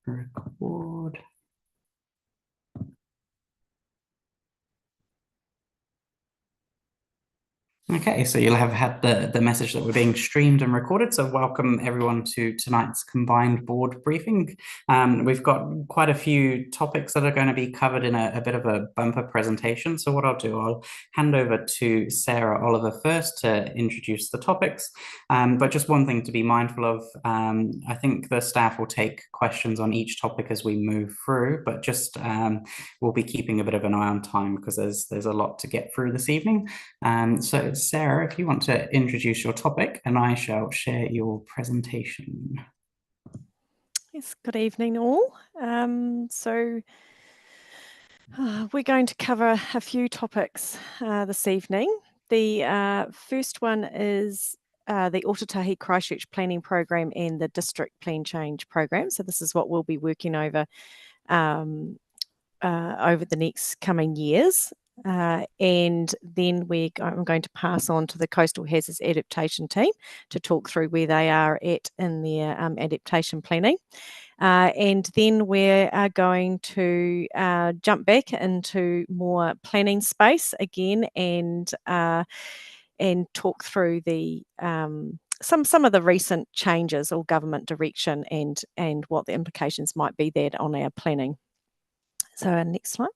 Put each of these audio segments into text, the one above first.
Record. Okay, so you'll have had the message that we're being streamed and recorded. So welcome everyone to tonight's combined board briefing. We've got quite a few topics that are going to be covered in a bit of a bumper presentation. So what I'll do, I'll hand over to Sarah Oliver first to introduce the topics. But just one thing to be mindful of, I think the staff will take questions on each topic as we move through, but just we'll be keeping a bit of an eye on time because there's a lot to get through this evening. So Sarah, if you want to introduce your topic, and I shall share your presentation. Yes, good evening all. We're going to cover a few topics this evening. The first one is the Ōtautahi Christchurch Planning Program and the District Plan Change Program. So this is what we'll be working over the next coming years. And then I'm going to pass on to the Coastal Hazards Adaptation team to talk through where they are at in their adaptation planning. And then we're going to jump back into more planning space again and talk through the some of the recent changes or government direction and what the implications might be there on our planning. So next slide.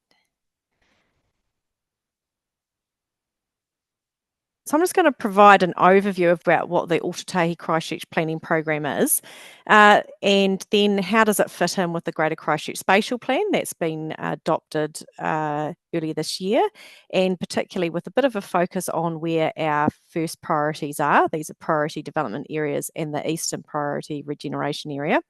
So I'm just going to provide an overview about what the Ōtautahi Christchurch Planning Program is, and then how does it fit in with the Greater Christchurch Spatial Plan that's been adopted earlier this year, and particularly with a bit of a focus on where our first priorities are. These are priority development areas and the Eastern Priority Regeneration Area.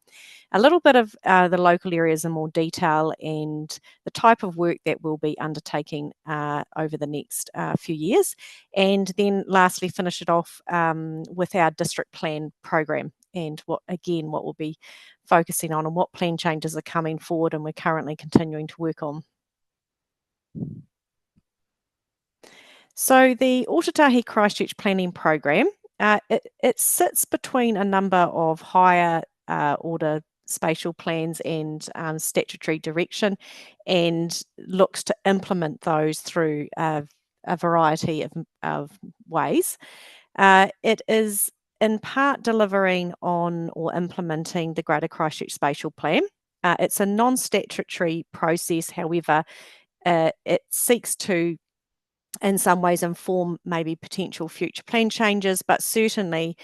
A little bit of the local areas in more detail and the type of work that we'll be undertaking over the next few years. And then lastly, finish it off with our district plan program and what we'll be focusing on and what plan changes are coming forward and we're currently continuing to work on. So the Ōtautahi Christchurch Planning Program, it sits between a number of higher order spatial plans and statutory direction and looks to implement those through a variety of ways. It is in part delivering on or implementing the Greater Christchurch Spatial Plan. It's a non-statutory process, however, it seeks to in some ways inform maybe potential future plan changes, but certainly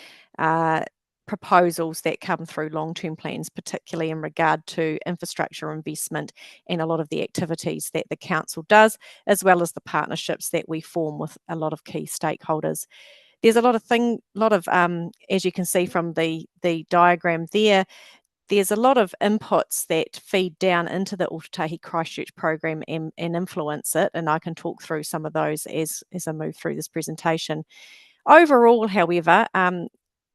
proposals that come through long-term plans, particularly in regard to infrastructure investment and a lot of the activities that the council does, as well as the partnerships that we form with a lot of key stakeholders. There's a lot of as you can see from the diagram there's a lot of inputs that feed down into the Ōtautahi Christchurch program and influence it, and I can talk through some of those as I move through this presentation. Overall, however,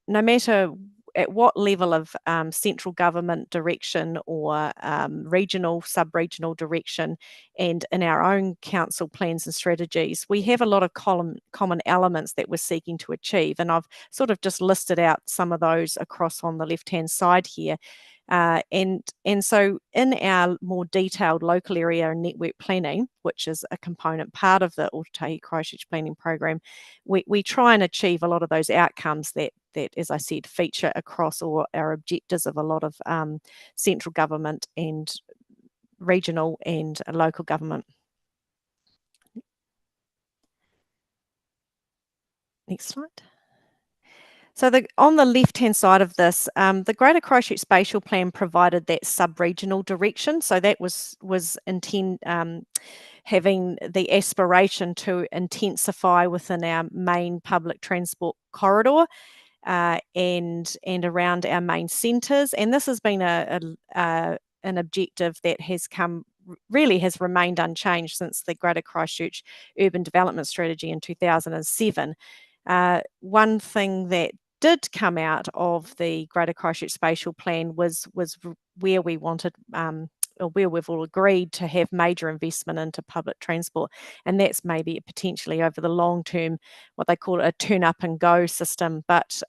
no matter at what level of central government direction or regional, sub-regional direction, and in our own council plans and strategies, we have a lot of common elements that we're seeking to achieve. And I've sort of just listed out some of those across on the left-hand side here. And so in our more detailed local area and network planning, which is a component part of the Ōtautahi Christchurch Planning Program, we try and achieve a lot of those outcomes that, as I said, feature across all our objectives of a lot of central government and regional and local government. Next slide. So on the left-hand side of this, the Greater Christchurch Spatial Plan provided that sub-regional direction. So that was having the aspiration to intensify within our main public transport corridor and around our main centres. And this has been an objective that has remained unchanged since the Greater Christchurch Urban Development Strategy in 2007. One thing that did come out of the Greater Christchurch Spatial Plan was where we wanted, or where we've all agreed to have major investment into public transport, and that's maybe potentially over the long term, what they call a turn up and go system. But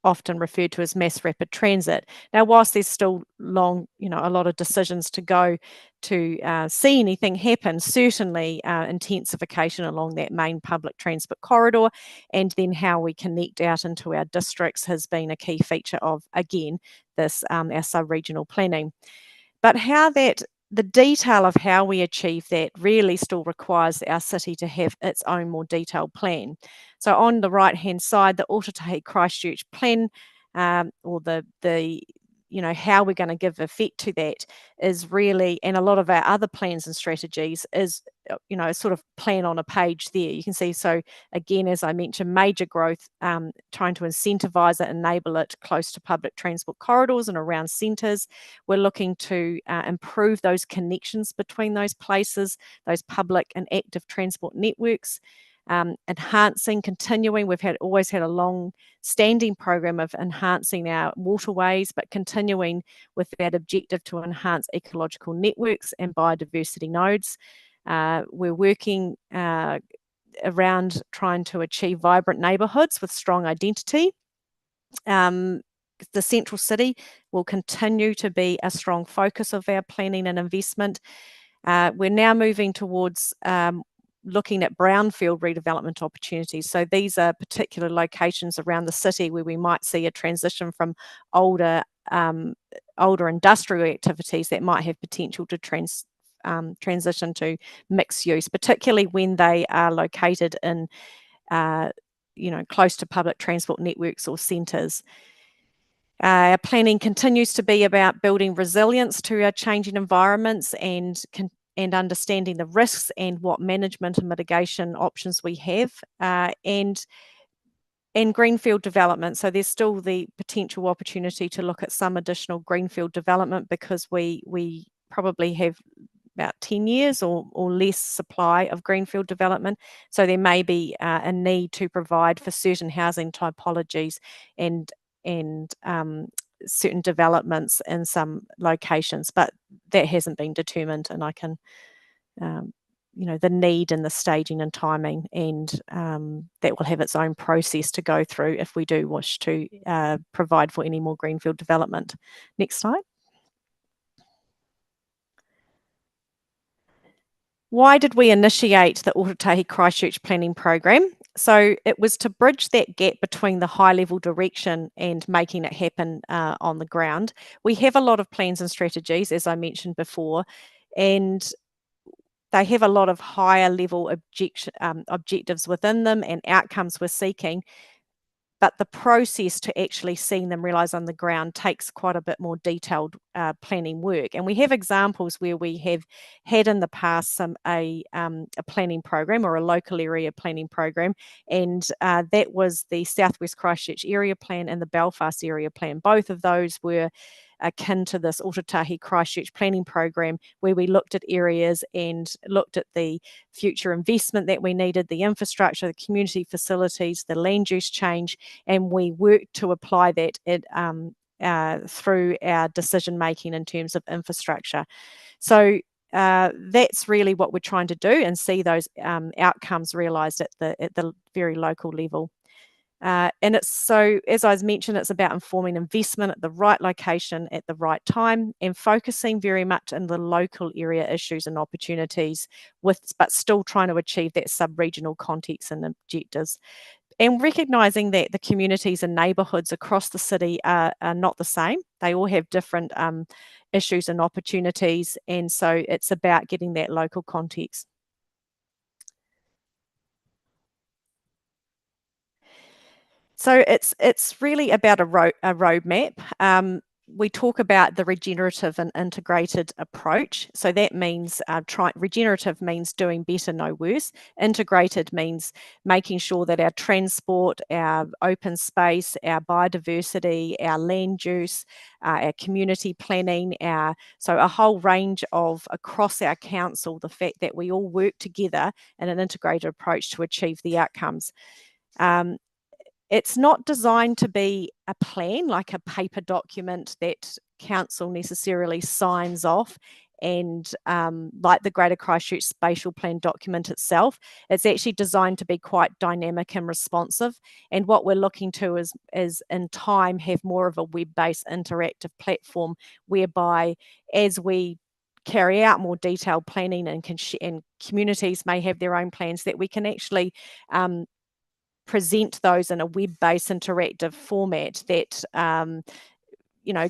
often referred to as mass rapid transit. Now, whilst there's still a lot of decisions to go to see anything happen, certainly intensification along that main public transport corridor, and then how we connect out into our districts has been a key feature of, again, this our sub-regional planning. But the detail of how we achieve that really still requires our city to have its own more detailed plan. So on the right-hand side, the Ōtautahi Christchurch plan, or the how we're going to give effect to that is really, and a lot of our other plans and strategies is, a sort of plan on a page there. You can see, so again, as I mentioned, major growth, trying to incentivise it, enable it close to public transport corridors and around centres. We're looking to improve those connections between those places, those public and active transport networks. Enhancing, continuing. We've always had a long-standing program of enhancing our waterways, but continuing with that objective to enhance ecological networks and biodiversity nodes. We're working around trying to achieve vibrant neighbourhoods with strong identity. The central city will continue to be a strong focus of our planning and investment. We're now moving towards looking at brownfield redevelopment opportunities. So these are particular locations around the city where we might see a transition from older industrial activities that might have potential to transition to mixed use, particularly when they are located in close to public transport networks or centres. Our planning continues to be about building resilience to our changing environments and understanding the risks and what management and mitigation options we have, and greenfield development. So there's still the potential opportunity to look at some additional greenfield development because we probably have about 10 years or less supply of greenfield development. So there may be a need to provide for certain housing typologies and certain developments in some locations, but that hasn't been determined, and I can, the need and the staging and timing, and that will have its own process to go through if we do wish to provide for any more greenfield development. Next slide. Why did we initiate the Ōtautahi Christchurch planning program? So it was to bridge that gap between the high-level direction and making it happen on the ground. We have a lot of plans and strategies, as I mentioned before, and they have a lot of higher-level objectives within them and outcomes we're seeking. But the process to actually seeing them realised on the ground takes quite a bit more detailed planning work. And we have examples where we have had in the past a planning program or a local area planning program, and that was the Southwest Christchurch Area Plan and the Belfast Area Plan. Both of those were akin to this Ōtautahi Christchurch planning program, where we looked at areas and looked at the future investment that we needed, the infrastructure, the community facilities, the land use change, and we worked to apply that through our decision making in terms of infrastructure. So that's really what we're trying to do, and see those outcomes realised at the very local level. And it's, so as I mentioned, it's about informing investment at the right location at the right time, and focusing very much in the local area issues and opportunities, but still trying to achieve that sub-regional context and objectives. And recognising that the communities and neighbourhoods across the city are not the same. They all have different issues and opportunities, and so it's about getting that local context. So it's really about a roadmap. We talk about the regenerative and integrated approach. So that means regenerative means doing better, no worse. Integrated means making sure that our transport, our open space, our biodiversity, our land use, our community planning, so a whole range of across our council, the fact that we all work together in an integrated approach to achieve the outcomes. It's not designed to be a plan, like a paper document that council necessarily signs off and like the Greater Christchurch Spatial Plan document itself, it's actually designed to be quite dynamic and responsive. And what we're looking to is in time have more of a web-based interactive platform whereby as we carry out more detailed planning and communities may have their own plans, that we can actually present those in a web-based interactive format that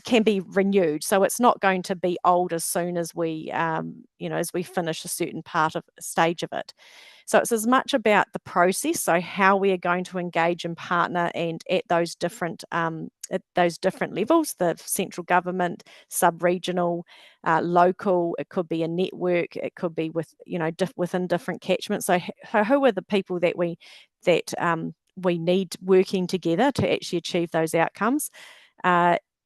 can be renewed. So it's not going to be old as soon as we as we finish a certain stage of it. So it's as much about the process, so how we are going to engage and partner, and at those different levels, the central government, sub-regional, local. It could be a network. It could be within different catchments. So who are the people that we need working together to actually achieve those outcomes?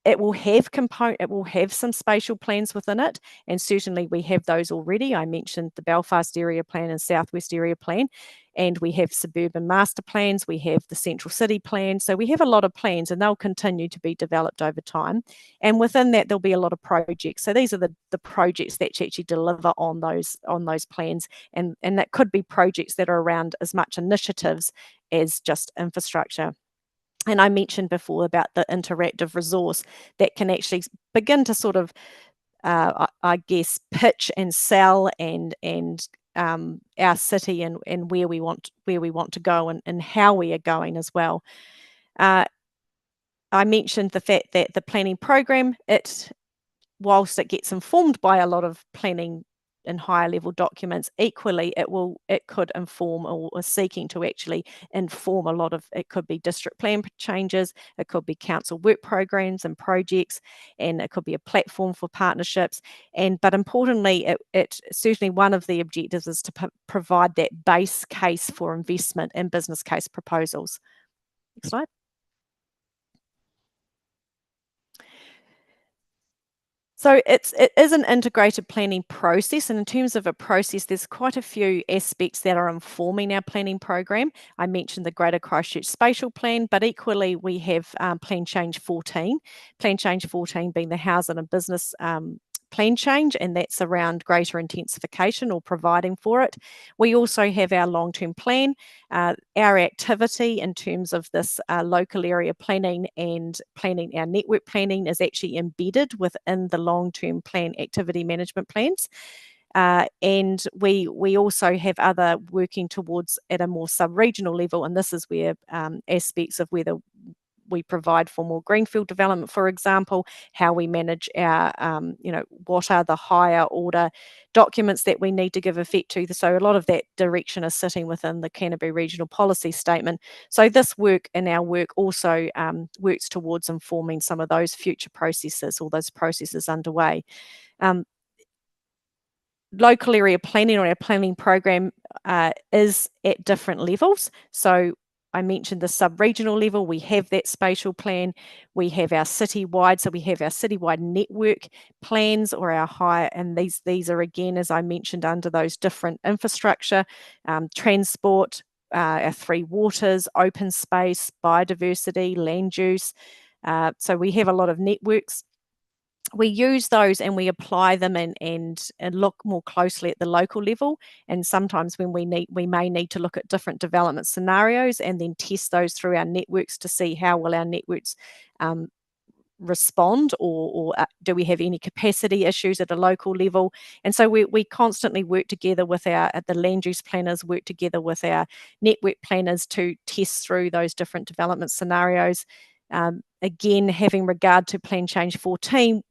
It will have some spatial plans within it, and certainly we have those already. I mentioned the Belfast Area Plan and Southwest Area Plan, and we have suburban master plans, we have the Central City Plan. So we have a lot of plans, and they'll continue to be developed over time. And within that, there'll be a lot of projects. So these are the projects that actually deliver on those plans, and that could be projects that are around as much initiatives as just infrastructure. And I mentioned before about the interactive resource that can actually begin to sort of, I guess, pitch and sell and our city and where we want to go and how we are going as well. I mentioned the fact that the planning program, whilst it gets informed by a lot of planning in higher level documents, equally it could inform, or is seeking to actually inform a lot of, it could be district plan changes, it could be council work programs and projects, and it could be a platform for partnerships. But importantly, it certainly, one of the objectives is to provide that base case for investment and business case proposals. Next slide. So it is an integrated planning process, and in terms of a process, there's quite a few aspects that are informing our planning program. I mentioned the Greater Christchurch Spatial Plan, but equally we have Plan Change 14. Plan Change 14 being the housing and business plan change, and that's around greater intensification or providing for it. We also have our long-term plan. Our activity in terms of this local area planning and planning, our network planning, is actually embedded within the long-term plan activity management plans. And we also have other working towards at a more sub-regional level, and this is where aspects of whether we provide for more greenfield development, for example, how we manage our, what are the higher order documents that we need to give effect to. So a lot of that direction is sitting within the Canterbury Regional Policy Statement. So this work and our work also works towards informing some of those future processes, or those processes underway. Local area planning, or our planning program, is at different levels. So I mentioned the sub-regional level, we have that spatial plan, we have our citywide, so we have our citywide network plans, or our higher, and these are again, as I mentioned, under those different infrastructure, transport, our three waters, open space, biodiversity, land use. So we have a lot of networks. We use those and we apply them and look more closely at the local level. And sometimes when we may need to look at different development scenarios and then test those through our networks to see how will our networks respond, or do we have any capacity issues at a local level. And so we constantly work together with the land use planners, work together with our network planners to test through those different development scenarios. Again, having regard to Plan Change 14,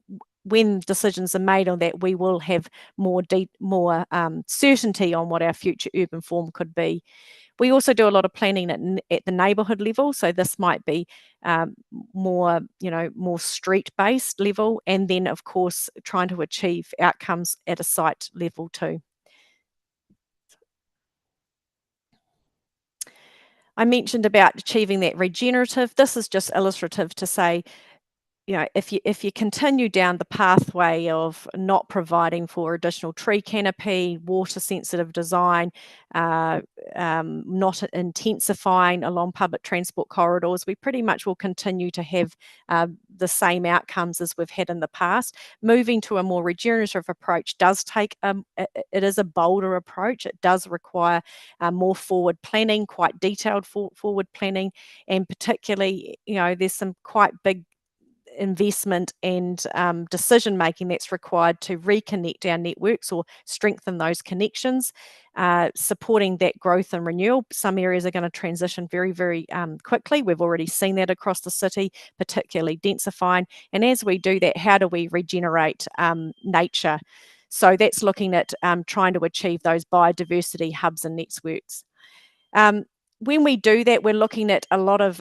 when decisions are made on that, we will have more certainty on what our future urban form could be. We also do a lot of planning at the neighbourhood level, so this might be more street-based level, and then of course trying to achieve outcomes at a site level too. I mentioned about achieving that regenerative. This is just illustrative to say, if you continue down the pathway of not providing for additional tree canopy, water sensitive design, not intensifying along public transport corridors, we pretty much will continue to have the same outcomes as we've had in the past. Moving to a more regenerative approach does take, it is a bolder approach. It does require more forward planning, quite detailed forward planning, and particularly, there's some quite big investment and decision making that's required to reconnect our networks or strengthen those connections, supporting that growth and renewal. Some areas are going to transition very, very quickly. We've already seen that across the city, particularly densifying. And as we do that, how do we regenerate nature? So that's looking at trying to achieve those biodiversity hubs and networks. When we do that, we're looking at a lot of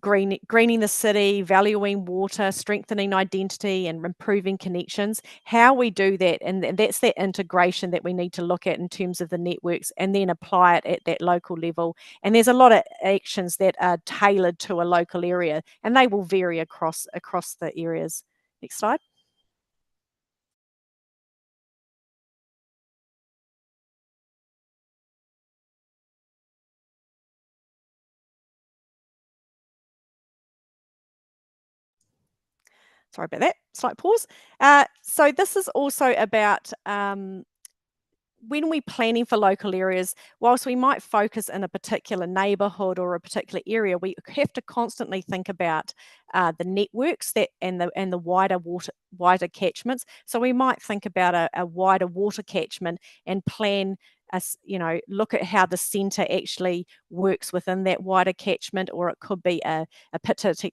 greening the city, valuing water, strengthening identity, and improving connections. How we do that, and that's that integration that we need to look at in terms of the networks, and then apply it at that local level. And there's a lot of actions that are tailored to a local area, and they will vary across the areas. Next slide. Sorry about that, slight pause. So this is also about when we're planning for local areas, whilst we might focus in a particular neighbourhood or a particular area, we have to constantly think about the networks and the wider catchments. So we might think about a wider water catchment and plan look at how the centre actually works within that wider catchment, or it could be a particular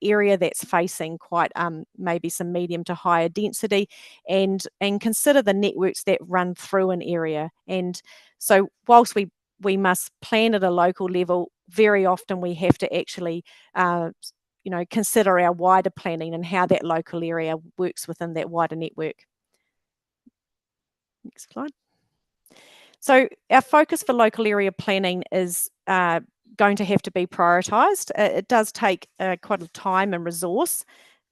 area that's facing quite maybe some medium to higher density, and consider the networks that run through an area. And so whilst we must plan at a local level, very often we have to actually consider our wider planning and how that local area works within that wider network. Next slide. So our focus for local area planning is going to have to be prioritised. It does take quite a time and resource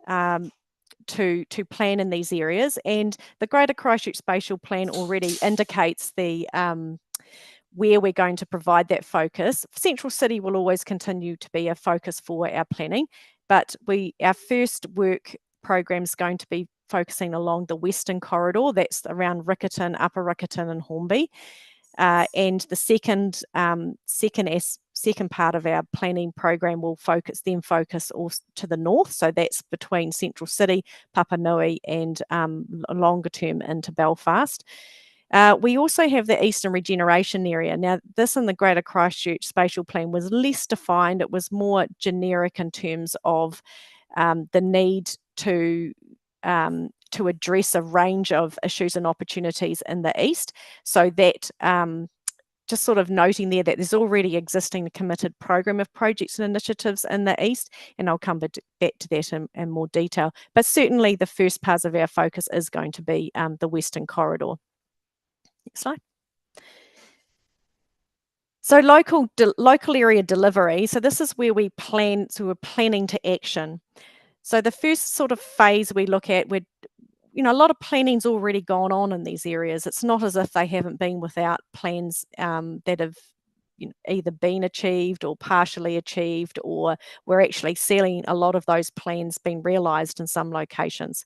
to plan in these areas, and the Greater Christchurch Spatial Plan already indicates the where we're going to provide that focus. Central City will always continue to be a focus for our planning, but our first work program is going to be focusing along the Western Corridor. That's around Riccarton, Upper Riccarton and Hornby. And the second part of our planning program will focus also to the north. So that's between Central City, Papanui, and longer term into Belfast. We also have the Eastern Regeneration Area. Now, this in the Greater Christchurch Spatial Plan was less defined. It was more generic in terms of the need to address a range of issues and opportunities in the east. So that just sort of noting there that there's already existing committed program of projects and initiatives in the east, and I'll come back to that in more detail. But certainly the first part of our focus is going to be the Western Corridor. Next slide. So local area delivery. So this is where we're planning to action. So the first sort of phase we look at, a lot of planning's already gone on in these areas. It's not as if they haven't been without plans that have either been achieved or partially achieved, or we're actually seeing a lot of those plans being realised in some locations.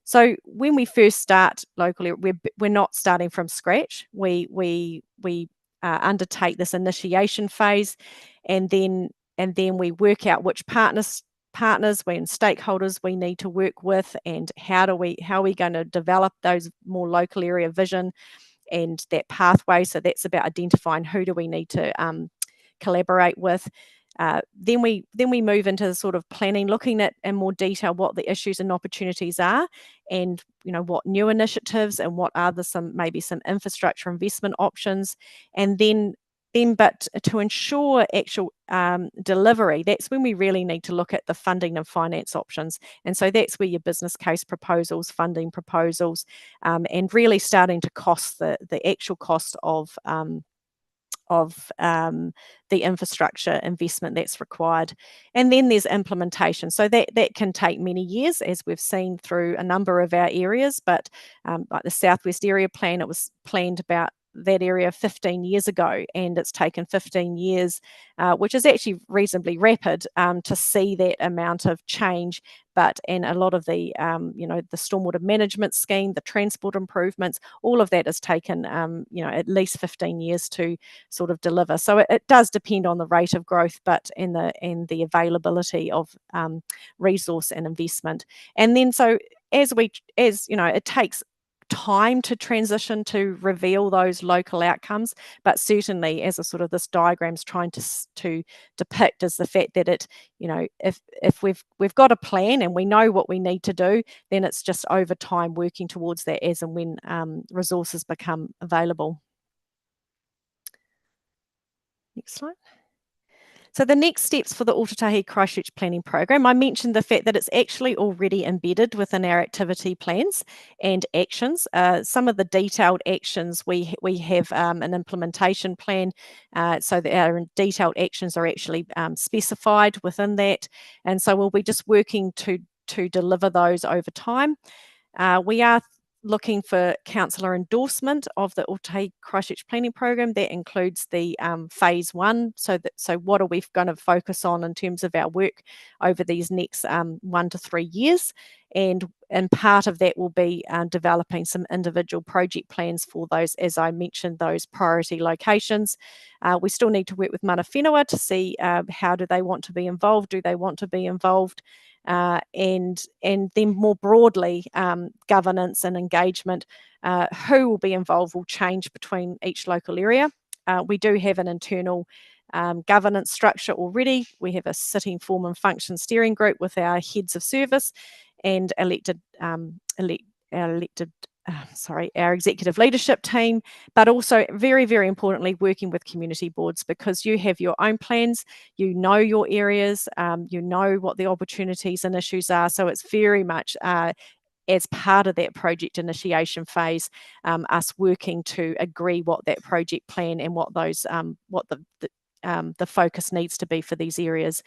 So when we first start locally, we're not starting from scratch. We undertake this initiation phase, and then we work out which partners and stakeholders we need to work with, and how are we going to develop those more local area vision and that pathway. So that's about identifying who do we need to collaborate with. Then we move into the sort of planning, looking at in more detail what the issues and opportunities are, and what new initiatives and what are some infrastructure investment options, and then but to ensure actual delivery, that's when we really need to look at the funding and finance options. And so that's where your business case proposals, funding proposals, and really starting to cost the actual cost of the infrastructure investment that's required. And then there's implementation. So that can take many years, as we've seen through a number of our areas, but like the Southwest Area Plan, it was planned about that area 15 years ago, and it's taken 15 years, which is actually reasonably rapid, to see that amount of change. And a lot of the, the stormwater management scheme, the transport improvements, all of that has taken, at least 15 years to sort of deliver. So it does depend on the rate of growth, and the availability of resource and investment. And then so as it takes time to transition to reveal those local outcomes, but certainly as a sort of this diagram's trying to depict is the fact that if we've got a plan and we know what we need to do, then it's just over time working towards that as and when resources become available. Next slide. So the next steps for the Ōtautahi Christchurch Planning Program, I mentioned the fact that it's actually already embedded within our activity plans and actions. Some of the detailed actions, we have an implementation plan, so that our detailed actions are actually specified within that. And so we'll be just working to deliver those over time. We are looking for councillor endorsement of the Ōtautahi Christchurch Planning Program. That includes the phase 1. So what are we going to focus on in terms of our work over these next 1 to 3 years? And part of that will be developing some individual project plans for those, as I mentioned, those priority locations. We still need to work with mana whenua to see how do they want to be involved, do they want to be involved? And then more broadly, governance and engagement, who will be involved will change between each local area. We do have an internal governance structure already. We have a sitting form and function steering group with our heads of service and our executive leadership team, but also very, very importantly, working with community boards, because you have your own plans, you know your areas, you know what the opportunities and issues are. So it's very much as part of that project initiation phase, us working to agree what that project plan and what those what the focus needs to be for these areas.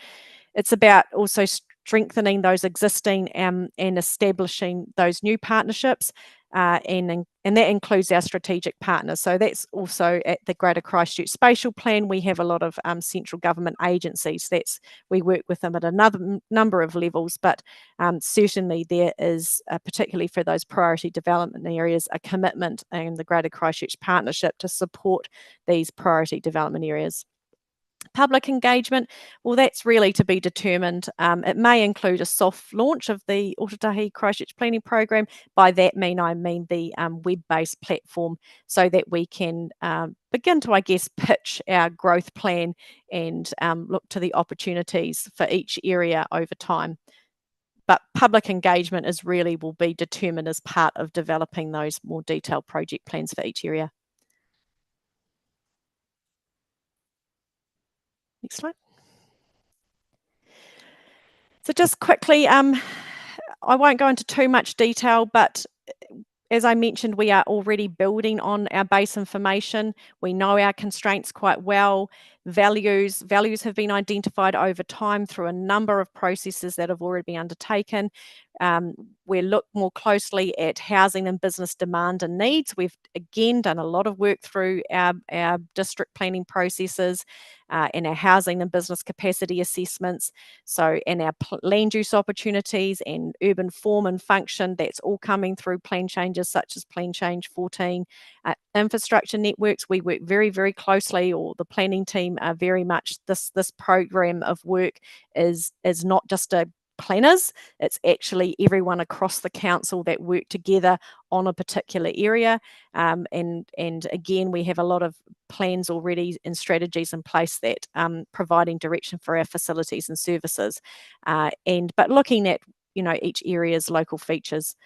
It's about also strengthening those existing and establishing those new partnerships, and that includes our strategic partners. So that's also at the Greater Christchurch Spatial Plan. We have a lot of central government agencies. We work with them at another number of levels, but certainly there is, particularly for those priority development areas, a commitment in the Greater Christchurch Partnership to support these priority development areas. Public engagement, well, that's really to be determined. It may include a soft launch of the Ōtautahi Christchurch Planning Program. By that I mean the web-based platform, so that we can begin to, I guess, pitch our growth plan and look to the opportunities for each area over time. But public engagement will be determined as part of developing those more detailed project plans for each area. Next slide. So just quickly, I won't go into too much detail, but as I mentioned, we are already building on our base information. We know our constraints quite well. Values have been identified over time through a number of processes that have already been undertaken. We look more closely at housing and business demand and needs. We've again done a lot of work through our district planning processes and our housing and business capacity assessments. So, and our land use opportunities and urban form and function, that's all coming through plan changes such as Plan Change 14. Infrastructure networks, we work very, very closely, or the planning team are very much, this program of work is not just a planners, it's actually everyone across the council that work together on a particular area, and again we have a lot of plans already and strategies in place that providing direction for our facilities and services, but looking at each area's local features.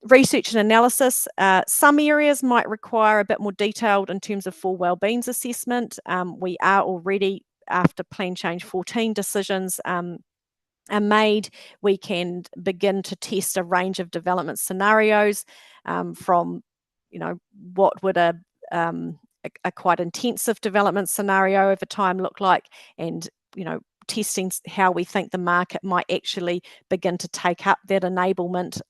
Research and analysis, some areas might require a bit more detailed in terms of full wellbeing assessment. We are already, after Plan Change 14 decisions are made, we can begin to test a range of development scenarios, from what would a a quite intensive development scenario over time look like, and testing how we think the market might actually begin to take up that enablement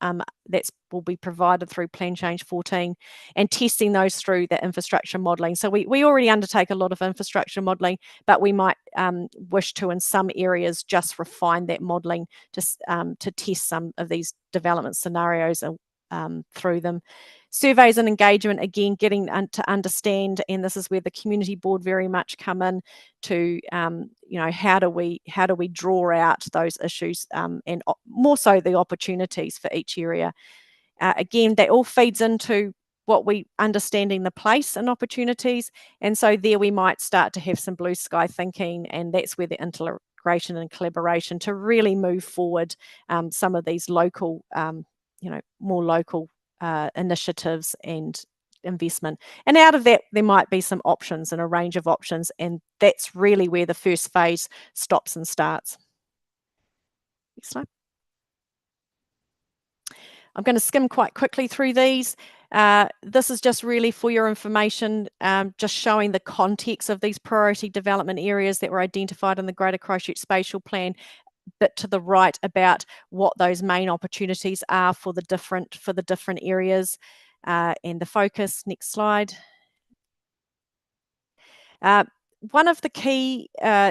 that will be provided through Plan Change 14, and testing those through the infrastructure modelling. So we already undertake a lot of infrastructure modelling, but we might wish to, in some areas, just refine that modelling to test some of these development scenarios through them. Surveys and engagement, again, getting to understand, and this is where the community board very much come in to, how do we draw out those issues and more so the opportunities for each area. Again, that all feeds into what we understanding the place and opportunities, and so there we might start to have some blue sky thinking, and that's where the integration and collaboration to really move forward some of these local, more local initiatives and investment. And out of that, there might be some options and a range of options, and that's really where the first phase stops and starts. Next slide. I'm going to skim quite quickly through these. This is just really for your information, just showing the context of these priority development areas that were identified in the Greater Christchurch Spatial Plan, bit to the right about what those main opportunities are for the different areas and the focus. Next slide. One of the key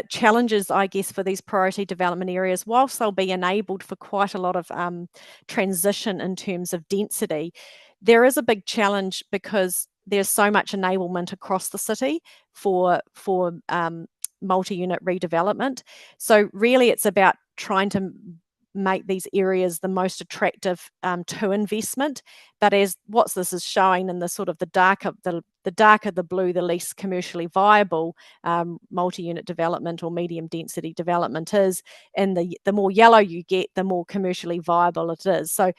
challenges, I guess, for these priority development areas, whilst they'll be enabled for quite a lot of transition in terms of density, there is a big challenge because there's so much enablement across the city for multi-unit redevelopment. So really it's about trying to make these areas the most attractive to investment. But as what this is showing in the sort of the darker the blue, the least commercially viable multi-unit development or medium density development is, and the more yellow you get, the more commercially viable it is. So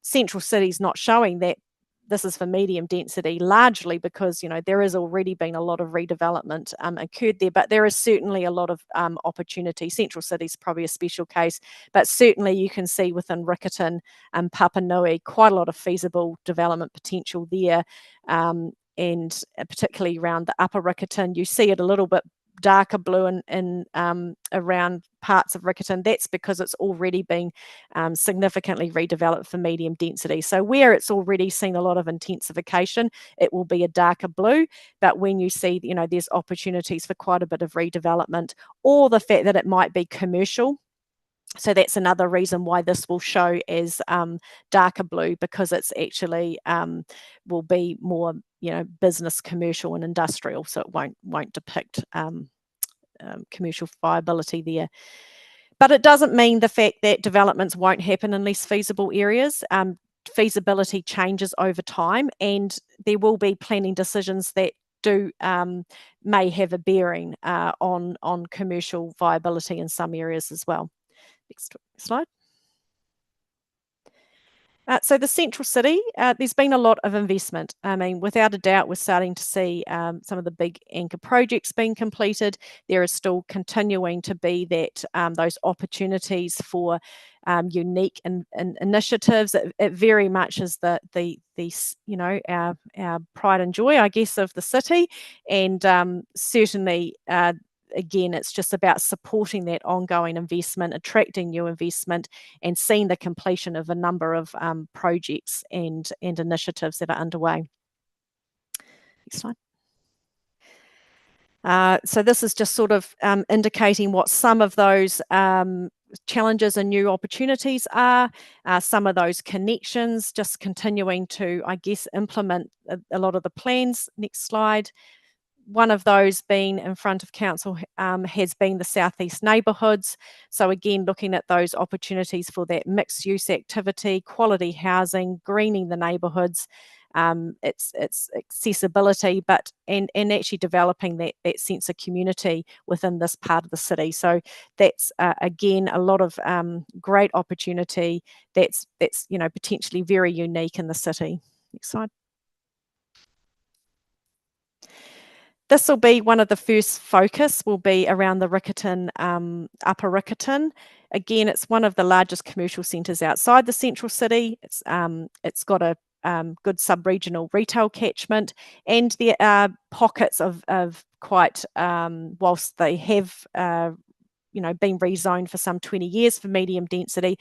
Central City's not showing that this is for medium density, largely because there has already been a lot of redevelopment occurred there, but there is certainly a lot of opportunity. Central City's probably a special case, but certainly you can see within Riccarton and Papanui quite a lot of feasible development potential there, and particularly around the upper Riccarton, you see it a little bit darker blue in around parts of Riccarton. That's because it's already been significantly redeveloped for medium density. So where it's already seen a lot of intensification, it will be a darker blue. But when you see, there's opportunities for quite a bit of redevelopment, or the fact that it might be commercial. So that's another reason why this will show as darker blue, because it's actually will be more business, commercial and industrial, so it won't depict commercial viability there. But it doesn't mean the fact that developments won't happen in less feasible areas. Feasibility changes over time, and there will be planning decisions that may have a bearing on commercial viability in some areas as well. Next slide. So the Central City, there's been a lot of investment. I mean, without a doubt, we're starting to see some of the big anchor projects being completed. There is still continuing to be that those opportunities for unique initiatives. It very much is our pride and joy, I guess, of the city, and certainly. Again, it's just about supporting that ongoing investment, attracting new investment, and seeing the completion of a number of projects and initiatives that are underway. Next slide. So this is just sort of indicating what some of those challenges and new opportunities are, some of those connections, just continuing to, I guess, implement a lot of the plans. Next slide. One of those being in front of council has been the southeast neighbourhoods. So again, looking at those opportunities for that mixed use activity, quality housing, greening the neighbourhoods, it's accessibility, but and actually developing that sense of community within this part of the city. So that's again a lot of great opportunity that's potentially very unique in the city. Next slide. This will be one of the first focus, will be around the Riccarton, Upper Riccarton. Again, it's one of the largest commercial centres outside the central city. It's got a good sub-regional retail catchment, and there are pockets of quite, whilst they have been rezoned for some 20 years for medium density,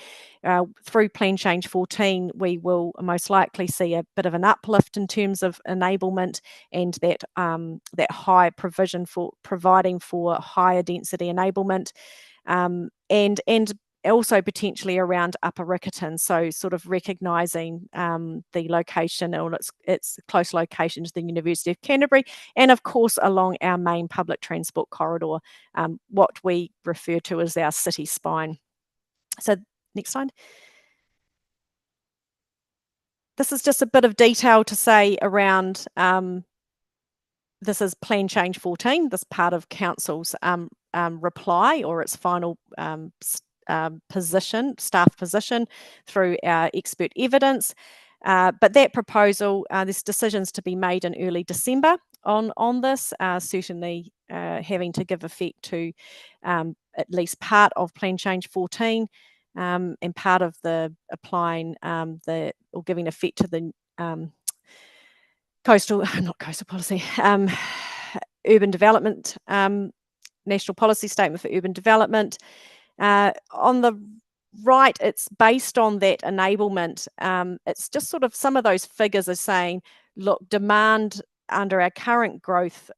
through Plan Change 14, we will most likely see a bit of an uplift in terms of enablement, and that high provision for providing for higher density enablement, and also potentially around Upper Riccarton, so sort of recognising the location or its close location to the University of Canterbury, and of course along our main public transport corridor, what we refer to as our city spine. So next slide. This is just a bit of detail to say around, this is Plan Change 14, this part of Council's reply or its final staff position through our expert evidence. But that proposal, there's decisions to be made in early December on this, certainly having to give effect to at least part of Plan Change 14, and part of the applying or giving effect to the urban development, National Policy Statement for Urban Development. On the right, it's based on that enablement. It's just sort of some of those figures are saying, look, demand under our current growth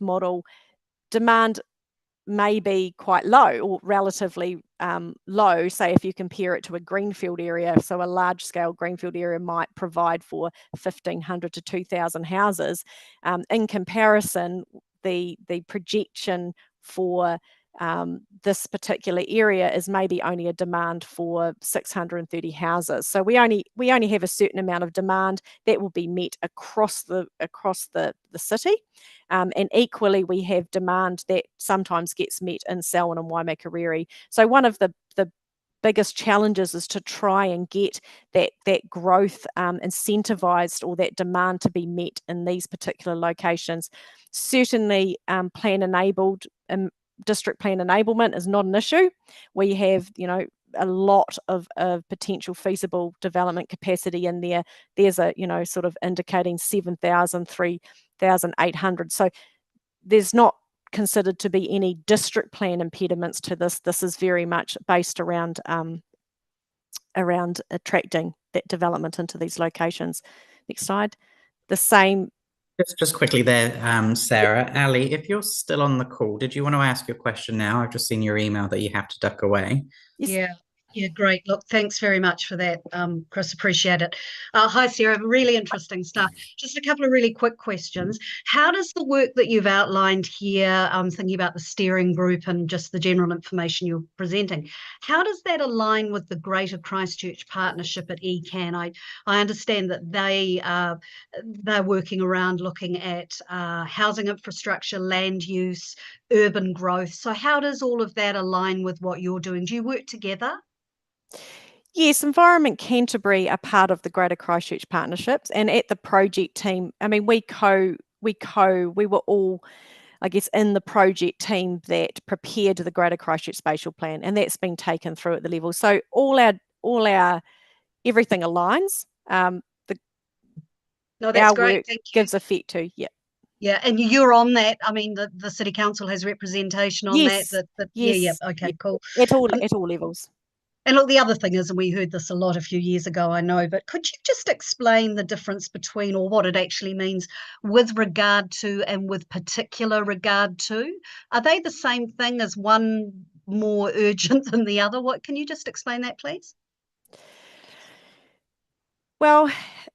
model, demand may be quite low or relatively low, say if you compare it to a greenfield area. So a large scale greenfield area might provide for 1,500 to 2,000 houses. In comparison, the projection for this particular area is maybe only a demand for 630 houses. So we only have a certain amount of demand that will be met across the city, and equally we have demand that sometimes gets met in Selwyn and Waimakariri. So one of the biggest challenges is to try and get that growth incentivized, or that demand to be met in these particular locations. Certainly plan enabled, district plan enablement is not an issue. We have, a lot of potential feasible development capacity in there. There's a, sort of indicating 7,000, 3,800. So there's not considered to be any district plan impediments to this. This is very much based around attracting that development into these locations. Next slide. The same. Just quickly there, Sarah. Ali, if you're still on the call, did you want to ask your question now? I've just seen your email that you have to duck away. Yes. Yeah, great. Look, thanks very much for that, Chris. Appreciate it. Hi, Sarah. Really interesting stuff. Just a couple of really quick questions. How does the work that you've outlined here, thinking about the steering group and just the general information you're presenting, how does that align with the Greater Christchurch Partnership at ECAN? I understand that they're working around looking at housing infrastructure, land use, urban growth. So how does all of that align with what you're doing? Do you work together? Yes, Environment Canterbury are part of the Greater Christchurch Partnerships, and at the project team, I mean, we were all, I guess, in the project team that prepared the Greater Christchurch Spatial Plan, and that's been taken through at the level. So everything aligns. No, that's our great. work Thank you. gives effect to, yeah. Yeah, and you're on that. I mean, the City Council has representation on Yes, that. yes, Yeah. Okay, cool. At all levels. And look, the other thing is, and we heard this a lot a few years ago, I know, but could you just explain the difference between, or what it actually means, with regard to and with particular regard to? Are they the same thing? As one more urgent than the other? What, can you just explain that, please? Well,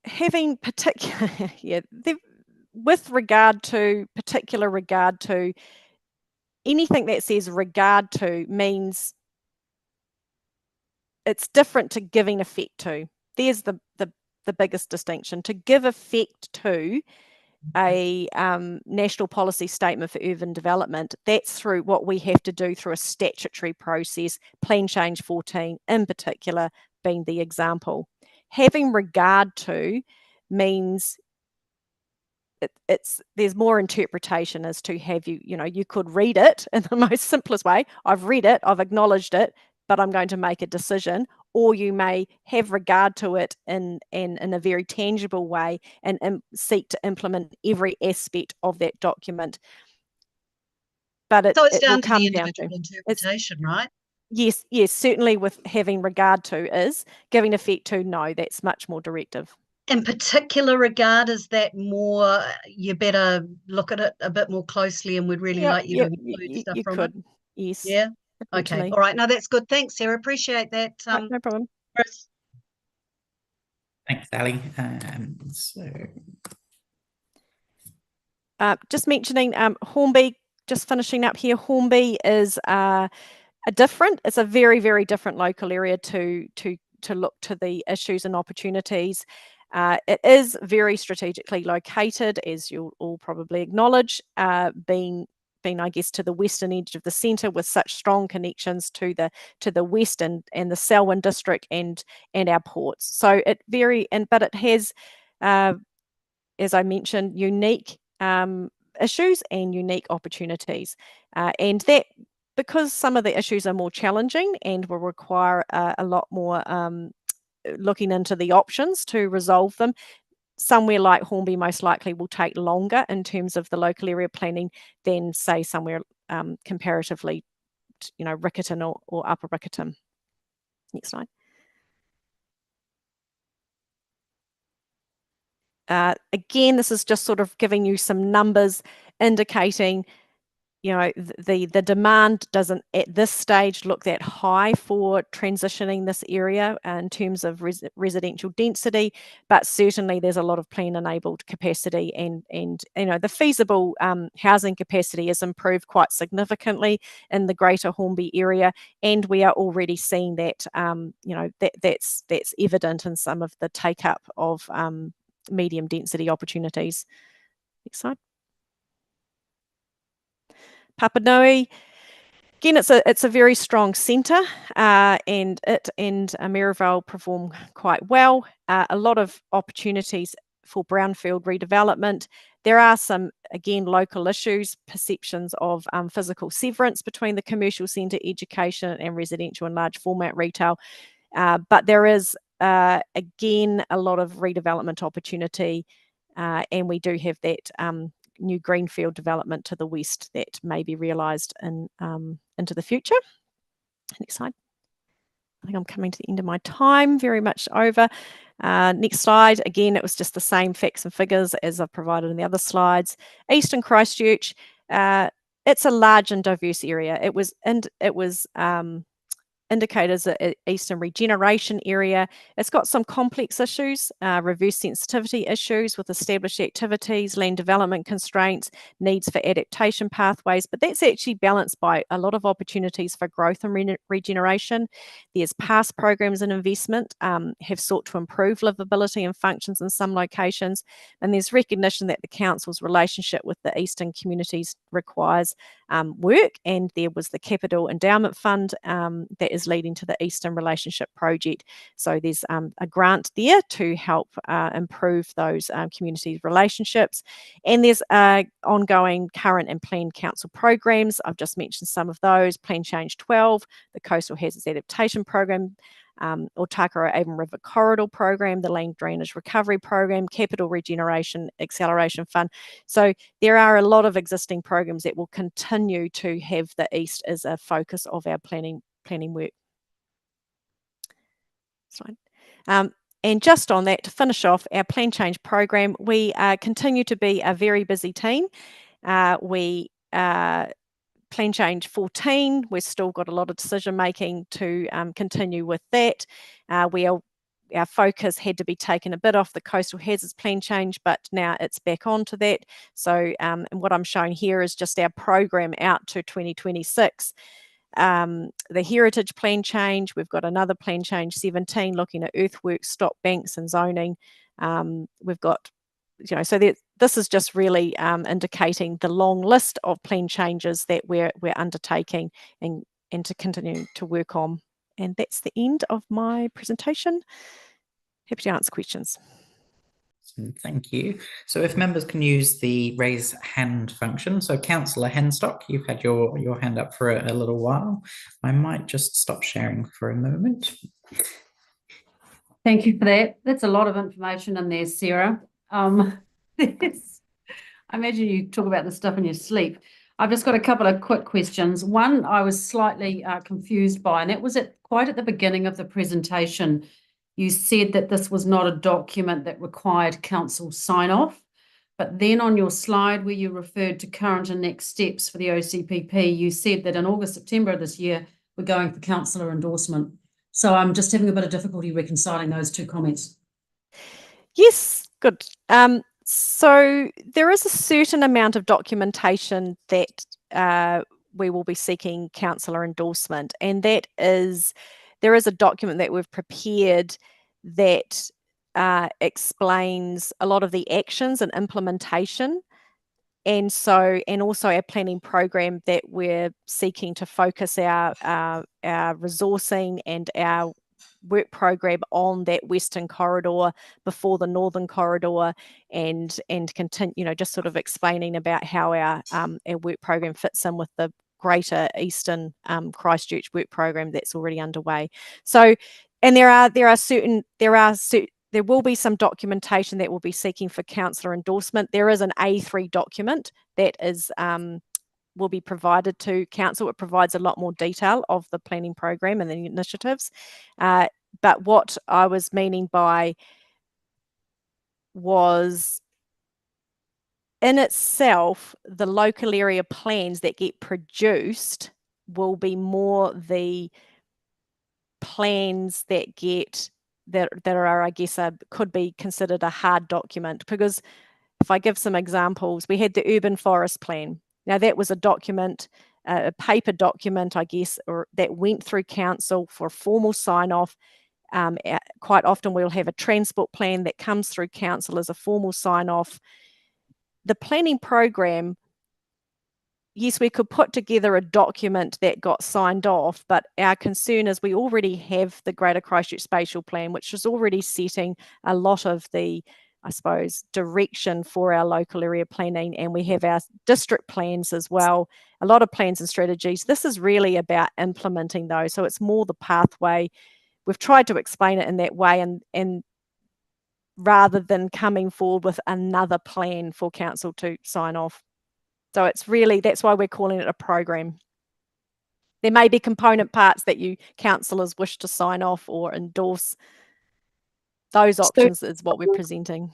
having particular, with particular regard to, anything that says regard to means it's different to giving effect to. There's the biggest distinction. To give effect to a national policy statement for urban development, that's through what we have to do through a statutory process, Plan Change 14 in particular being the example. Having regard to means there's more interpretation as to, have you could read it in the most simplest way. I've read it, I've acknowledged it, but I'm going to make a decision, or you may have regard to it in a very tangible way and seek to implement every aspect of that document. But so it's it down will to come the down individual to interpretation, right? yes, certainly with having regard to is, giving effect to no, that's much more directive. In particular regard, is that more, you better look at it a bit more closely and we'd really like you to include stuff You from could, it? yes. Yeah? Okay, all right. No, that's good. Thanks, Sarah. Appreciate that. Right, no problem. Chris. Thanks, Ali. Just mentioning Hornby, just finishing up here, Hornby is it's a very, very different local area to look to the issues and opportunities. It is very strategically located, as you'll all probably acknowledge, being I guess to the western edge of the centre, with such strong connections to the west and the Selwyn district and our ports. So but it has, as I mentioned, unique issues and unique opportunities, and that, because some of the issues are more challenging and will require a lot more looking into the options to resolve them. Somewhere like Hornby most likely will take longer in terms of the local area planning than, say, somewhere comparatively, Riccarton or Upper Riccarton. Next slide. Again, this is just sort of giving you some numbers indicating, the demand doesn't at this stage look that high for transitioning this area in terms of residential density, but certainly there's a lot of plan enabled capacity, and the feasible housing capacity has improved quite significantly in the greater Hornby area, and we are already seeing that that's evident in some of the take up of medium density opportunities. Next slide. Papanui, again, it's a very strong centre, and it and Maryvale perform quite well. A lot of opportunities for brownfield redevelopment. There are some, again, local issues, perceptions of physical severance between the commercial centre, education, and residential and large format retail. But there is, again, a lot of redevelopment opportunity, and we do have that new greenfield development to the west that may be realised into the future. Next slide. I think I'm coming to the end of my time, very much over. Next slide. Again, it was just the same facts and figures as I've provided in the other slides. Eastern Christchurch, it's a large and diverse area. It was indicated as an eastern regeneration area. It's got some complex issues, reverse sensitivity issues with established activities, land development constraints, needs for adaptation pathways, but that's actually balanced by a lot of opportunities for growth and regeneration. There's past programs and investment have sought to improve livability and functions in some locations, and there's recognition that the council's relationship with the eastern communities requires work, and there was the Capital Endowment Fund that is leading to the Eastern Relationship Project. So there's a grant there to help improve those community relationships, and there's ongoing current and planned council programs. I've just mentioned some of those: Plan Change 12, the Coastal Hazards Adaptation Program, Otakaro Avon River Corridor Program, the Land Drainage Recovery Program, Capital Regeneration Acceleration Fund. So there are a lot of existing programs that will continue to have the East as a focus of our planning work. Slide. And just on that, to finish off our Plan Change program, we continue to be a very busy team. Plan Change 14, we've still got a lot of decision making to continue with that. Our focus had to be taken a bit off the Coastal Hazards Plan Change, but now it's back onto that. So and what I'm showing here is just our program out to 2026. The Heritage Plan Change, we've got another Plan Change 17 looking at earthworks, stop banks and zoning. We've got, so this is just really indicating the long list of plan changes that we're undertaking and to continue to work on. And that's the end of my presentation. Happy to answer questions. Thank you. So if members can use the raise hand function. So Councillor Henstock, you've had your hand up for a little while. I might just stop sharing for a moment. Thank you for that. That's a lot of information in there, Sarah. I imagine you talk about this stuff in your sleep. I've just got a couple of quick questions. One I was slightly confused by, and it was quite at the beginning of the presentation. You said that this was not a document that required council sign-off, but then on your slide where you referred to current and next steps for the OCPP, you said that in August, September of this year, we're going for councillor endorsement. So I'm just having a bit of difficulty reconciling those two comments. Yes, good. So there is a certain amount of documentation that we will be seeking councillor endorsement, and that is, there is a document that we've prepared that explains a lot of the actions and implementation, and also our planning program that we're seeking to focus our resourcing and our work program on that western corridor before the northern corridor, and continue, just sort of explaining about how our work program fits in with the greater eastern Christchurch work program that's already underway. So, and there will be some documentation that we'll be seeking for councillor endorsement. There is an A3 document that is will be provided to council. It provides a lot more detail of the planning program and the initiatives. But what I was meaning by was, in itself, the local area plans that get produced will be more the plans that are, I guess, could be considered a hard document. Because if I give some examples, we had the urban forest plan. Now that was a document, a paper document, I guess, or that went through council for formal sign-off. Quite often we'll have a transport plan that comes through council as a formal sign-off. The planning program, yes, we could put together a document that got signed off, but our concern is we already have the Greater Christchurch Spatial Plan, which is already setting a lot of the, I suppose, direction for our local area planning, and we have our district plans as well, a lot of plans and strategies. This is really about implementing those, so it's more the pathway. We've tried to explain it in that way, and rather than coming forward with another plan for council to sign off. So it's really, that's why we're calling it a program. There may be component parts that you councillors wish to sign off or endorse. Those options is what we're presenting.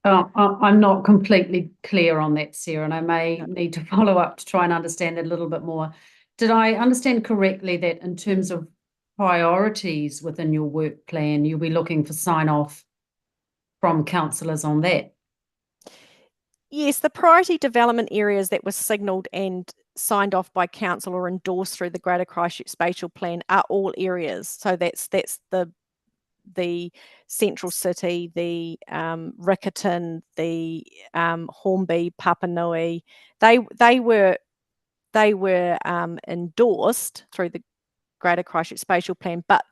I'm not completely clear on that, Sarah, and I may need to follow up to try and understand it a little bit more. Did I understand correctly that in terms of priorities within your work plan, you'll be looking for sign-off from councillors on that? Yes, the priority development areas that were signalled and signed off by council or endorsed through the Greater Christchurch Spatial Plan are all areas. So that's the Central City, the Riccarton, the Hornby, Papanui. They were endorsed through the Greater Christchurch Spatial Plan, but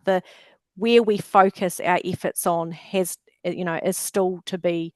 where we focus our efforts on is still to be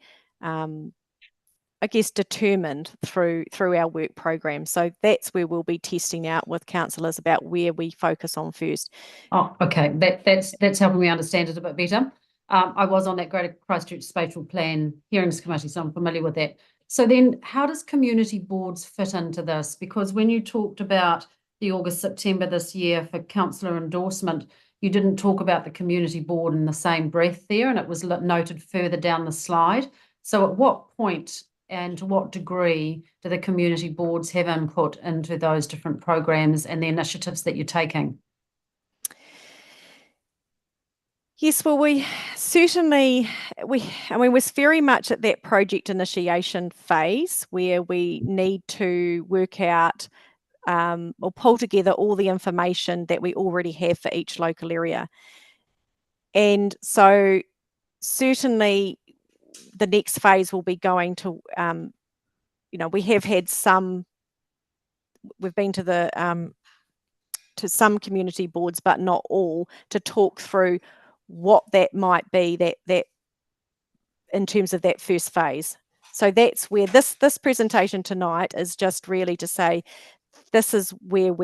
I guess determined through our work program. So that's where we'll be testing out with councillors about where we focus on first. Oh, okay. That's helping me understand it a bit better. I was on that Greater Christchurch Spatial Plan Hearings Committee, so I'm familiar with that. So then how does community boards fit into this? Because when you talked about the August, September this year for councillor endorsement, you didn't talk about the community board in the same breath there, and it was noted further down the slide. So at what point and to what degree do the community boards have input into those different programs and the initiatives that you're taking? Yes, well, we certainly, we're very much at that project initiation phase where we need to work out or pull together all the information that we already have for each local area. And so certainly the next phase will be going to, we have had we've been to some community boards, but not all, to talk through what that might be, that in terms of that first phase. So that's where this presentation tonight is just really to say, this is where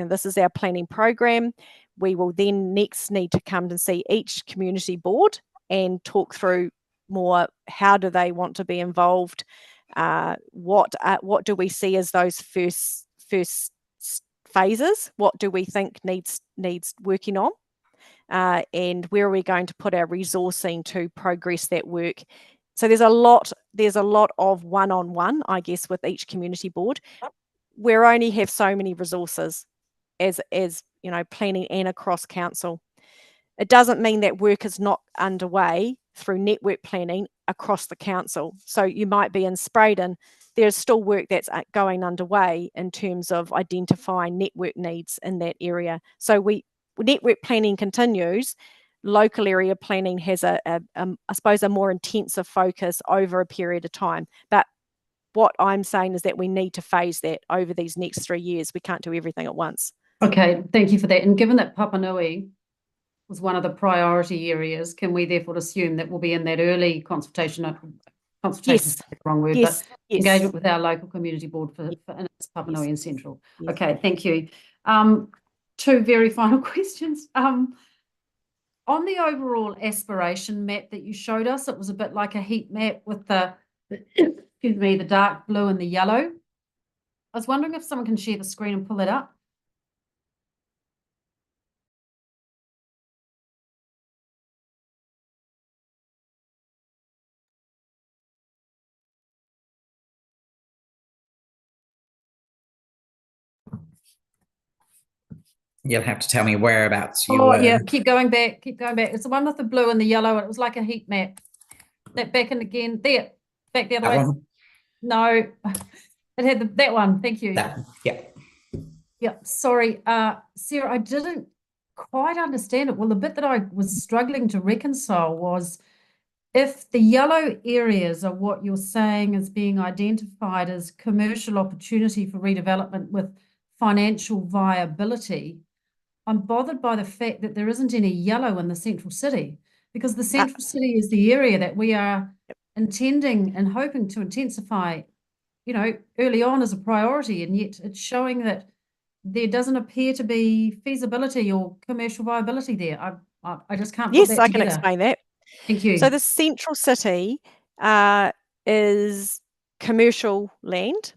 this is our planning program. We will then next need to come and see each community board and talk through more, how do they want to be involved? What do we see as those first phases? What do we think needs working on? And where are we going to put our resourcing to progress that work? So there's a lot of one-on-one, I guess, with each community board. We only have so many resources as planning and across council. It doesn't mean that work is not underway through network planning across the council. So you might be in Spraydon, there's still work that's going underway in terms of identifying network needs in that area. So network planning continues. Local area planning has I suppose a more intensive focus over a period of time. But what I'm saying is that we need to phase that over these next 3 years. We can't do everything at once. Okay, thank you for that. And given that Papanui was one of the priority areas, can we therefore assume that we'll be in that early consultation Yes. is the wrong word, Yes. but Yes. engagement with our local community board for Papanui and Central. Yes. Okay, thank you. 2 very final questions. On the overall aspiration map that you showed us, it was a bit like a heat map with the excuse me, the dark blue and the yellow. I was wondering if someone can share the screen and pull it up. You'll have to tell me whereabouts you were. Yeah, keep going back. It's the one with the blue and the yellow. It was like a heat map. That back and again. There. Back the other way. One? No. It had that one. Thank you. Yeah. Yeah. Sorry. Sarah, I didn't quite understand it. Well, the bit that I was struggling to reconcile was, if the yellow areas are what you're saying is being identified as commercial opportunity for redevelopment with financial viability, I'm bothered by the fact that there isn't any yellow in the central city, because the central city is the area that we are intending and hoping to intensify, early on as a priority, and yet it's showing that there doesn't appear to be feasibility or commercial viability there. I just can't put that I together. can explain that. Thank you. So the central city is commercial land,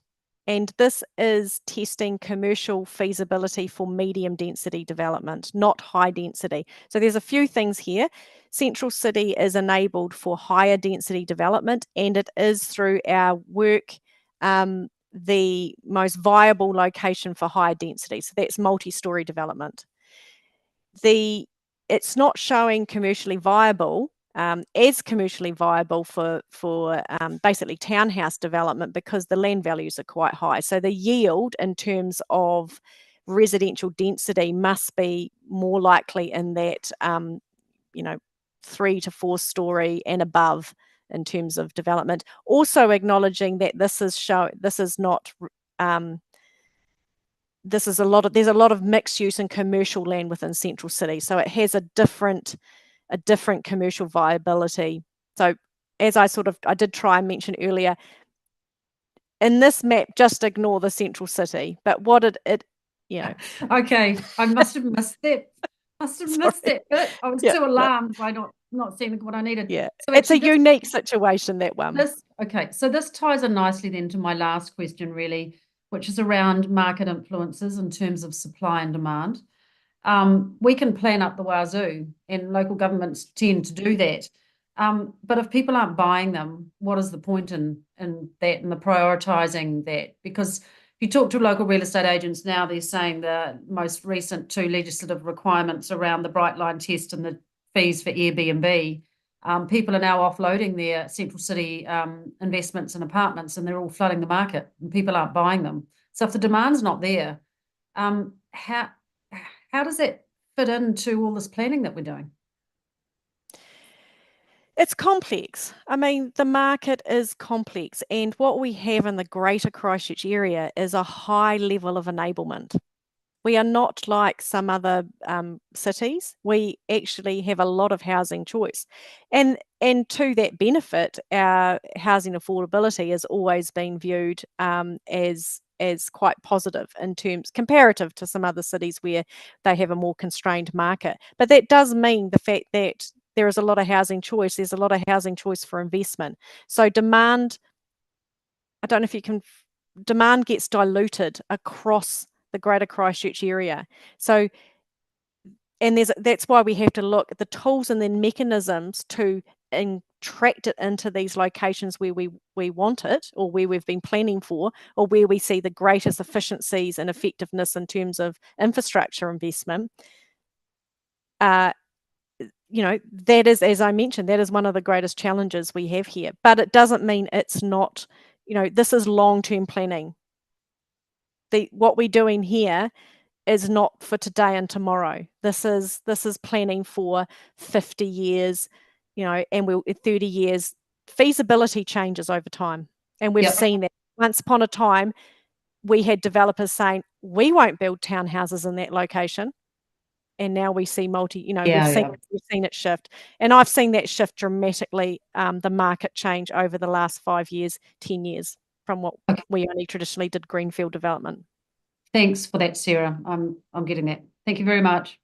and this is testing commercial feasibility for medium density development, not high density. So there's a few things here. Central city is enabled for higher density development, and it is through our work the most viable location for higher density. So that's multi-story development. It's not showing commercially viable as commercially viable for basically townhouse development, because the land values are quite high. So the yield in terms of residential density must be more likely in that 3 to 4 story and above in terms of development. Also acknowledging that there's a lot of mixed use and commercial land within central city, so it has a different commercial viability. So as I did try and mention earlier, in this map, just ignore the central city, but what it Okay, I must have missed that. Missed that bit. I was too alarmed by not seeing what I needed. Yeah, so it's a unique situation, that one. So this ties in nicely then to my last question, really, which is around market influences in terms of supply and demand. We can plan up the wazoo, and local governments tend to do that. But if people aren't buying them, what is the point in that and the prioritising that? Because if you talk to local real estate agents now, they're saying the most recent 2 legislative requirements around the Bright Line test and the fees for Airbnb, people are now offloading their central city investments in apartments, and they're all flooding the market, and people aren't buying them. So if the demand's not there, how does that fit into all this planning that we're doing? It's complex. I mean, the market is complex, and what we have in the greater Christchurch area is a high level of enablement. We are not like some other cities. We actually have a lot of housing choice, and to that benefit, our housing affordability has always been viewed as quite positive in terms comparative to some other cities where they have a more constrained market. But that does mean the fact that there is a lot of housing choice. There's a lot of housing choice for investment. So demand, I don't know if you can, demand gets diluted across the greater Christchurch area. So, and that's why we have to look at the tools and then mechanisms to attract it into these locations where we want it, or where we've been planning for, or where we see the greatest efficiencies and effectiveness in terms of infrastructure investment. You know, that is, as I mentioned, that is one of the greatest challenges we have here. But it doesn't mean it's not, you know, this is long-term planning. What we're doing here is not for today and tomorrow. This is planning for 50 years, you know, and 30 years. Feasibility changes over time. And we've seen that. Once upon a time, we had developers saying, we won't build townhouses in that location. And now we see we've seen it shift. And I've seen that shift dramatically, the market change over the last 5 years, 10 years from what we only traditionally did greenfield development. Thanks for that, Sarah. I'm getting that. Thank you very much.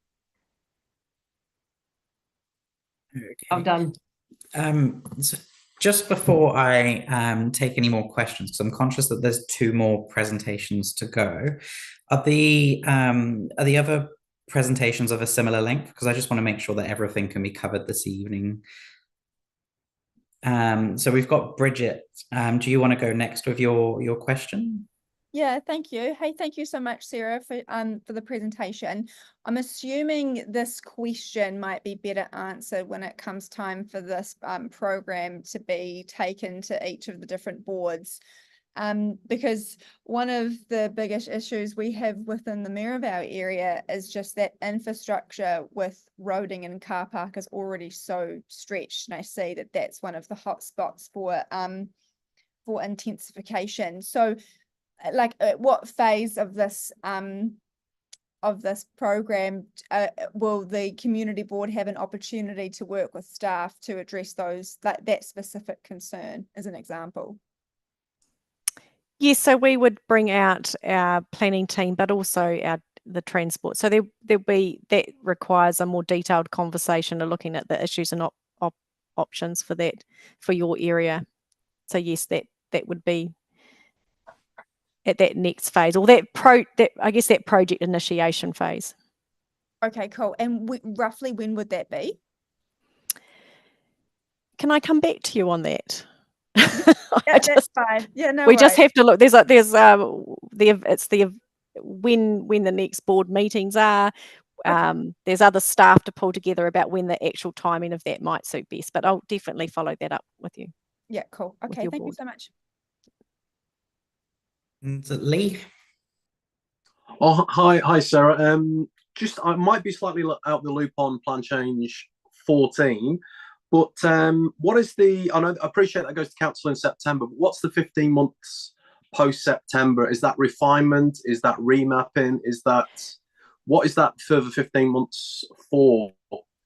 Okay. I'm done. So just before I take any more questions, because I'm conscious that there's 2 more presentations to go, are the other presentations of a similar length? Because I just want to make sure that everything can be covered this evening. So we've got Bridget. Do you want to go next with your question? Yeah, thank you. Hey, thank you so much, Sarah, for the presentation. I'm assuming this question might be better answered when it comes time for this program to be taken to each of the different boards. Because one of the biggest issues we have within the Maryvale area is just that infrastructure with roading and car park is already so stretched, and I see that that's one of the hot spots for intensification. So, like, at what phase of this program will the community board have an opportunity to work with staff to address that specific concern, as an example? Yes, so we would bring out our planning team, but also the transport. So that requires a more detailed conversation of looking at the issues and options for that, for your area. So yes, that would be at that next phase, or that project initiation phase. Okay, cool. And roughly when would that be? Can I come back to you on that? Yeah, that's fine. Yeah, no we worries. just have to look. When the next board meetings are. There's other staff to pull together about when the actual timing of that might suit best, but I'll definitely follow that up with you. Yeah, cool. Okay, thank you so much. Lee? Oh, hi, Sarah. Just I might be slightly out the loop on plan change 14, but what is I appreciate that goes to council in September, but what's the 15 months post September? Is that refinement? Is that remapping? What is that further 15 months for?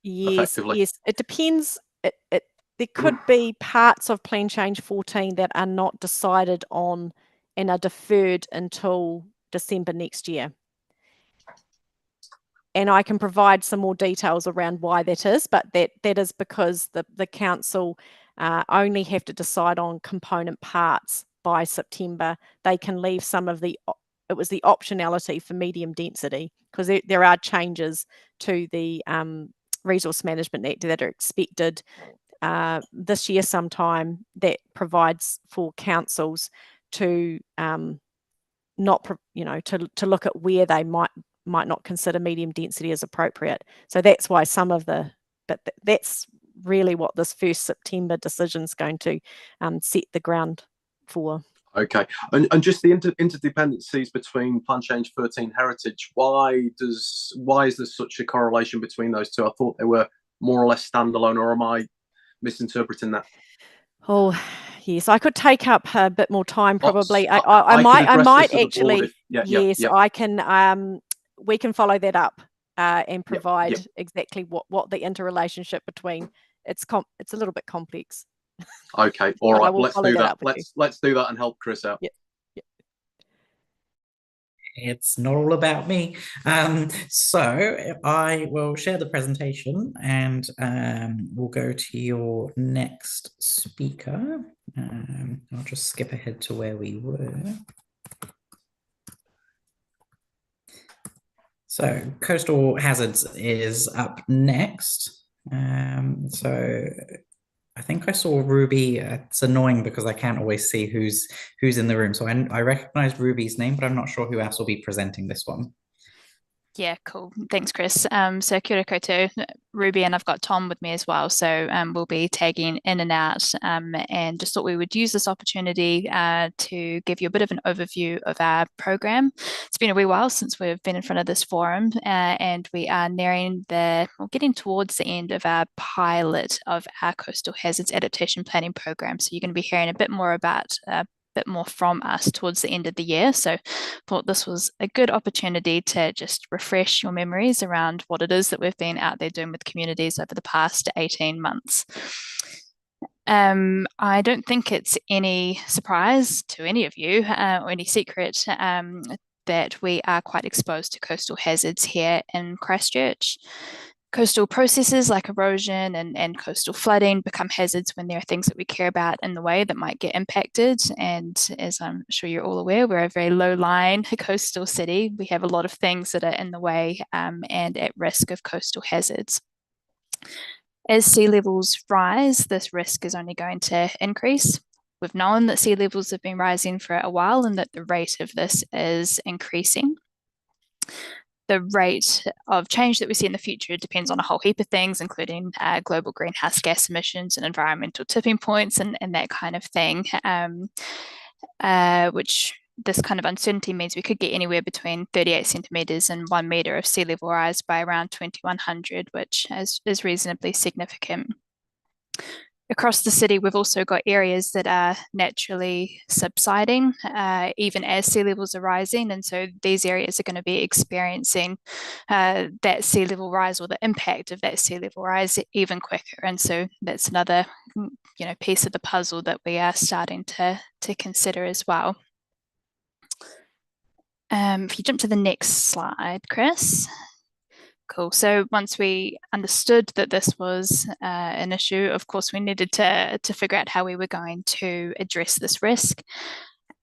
Yes, it depends. There could be parts of plan change 14 that are not decided on and are deferred until December next year. And I can provide some more details around why that is, but that is because the council only have to decide on component parts by September. They can leave some of the optionality for medium density, because there are changes to the Resource Management Act that are expected this year sometime, that provides for councils to to look at where they might not consider medium density as appropriate. So that's why that's really what this 1st September decision is going to set the ground for. Okay, and just the interdependencies between plan change 13 heritage. Why is there such a correlation between those two? I thought they were more or less standalone, or am I misinterpreting that? Oh, yes, I could take up a bit more time probably. I might actually. Yes, I can. we can follow that up and provide yep. exactly what the interrelationship between. It's a little bit complex. Okay, all right. Let's do that. Let's do that and help Chris out. Yeah. It's not all about me. So I will share the presentation and we'll go to your next speaker. I'll just skip ahead to where we were. So coastal hazards is up next. So I think I saw Ruby. It's annoying because I can't always see who's in the room. So I recognize Ruby's name, but I'm not sure who else will be presenting this one. Yeah, cool. Thanks, Chris. So kia ora koutou, Ruby, and I've got Tom with me as well. So we'll be tagging in and out, and just thought we would use this opportunity to give you a bit of an overview of our program. It's been a wee while since we've been in front of this forum, and we are getting towards the end of our pilot of our coastal hazards adaptation planning program. So you're going to be hearing a bit more about more from us towards the end of the year. So thought this was a good opportunity to just refresh your memories around what it is that we've been out there doing with communities over the past 18 months. I don't think it's any surprise to any of you or any secret that we are quite exposed to coastal hazards here in Christchurch. Coastal processes like erosion and coastal flooding become hazards when there are things that we care about in the way that might get impacted. And as I'm sure you're all aware, we're a very low-lying coastal city. We have a lot of things that are in the way and at risk of coastal hazards. As sea levels rise, this risk is only going to increase. We've known that sea levels have been rising for a while and that the rate of this is increasing. The rate of change that we see in the future depends on a whole heap of things, including global greenhouse gas emissions and environmental tipping points and that kind of thing, which this kind of uncertainty means we could get anywhere between 38 centimetres and 1 metre of sea level rise by around 2100, which is reasonably significant. Across the city, we've also got areas that are naturally subsiding, even as sea levels are rising. And so these areas are going to be experiencing that sea level rise or the impact of that sea level rise even quicker. And so that's another piece of the puzzle that we are starting to consider as well. If you jump to the next slide, Chris. Cool. So once we understood that this was an issue, of course, we needed to figure out how we were going to address this risk.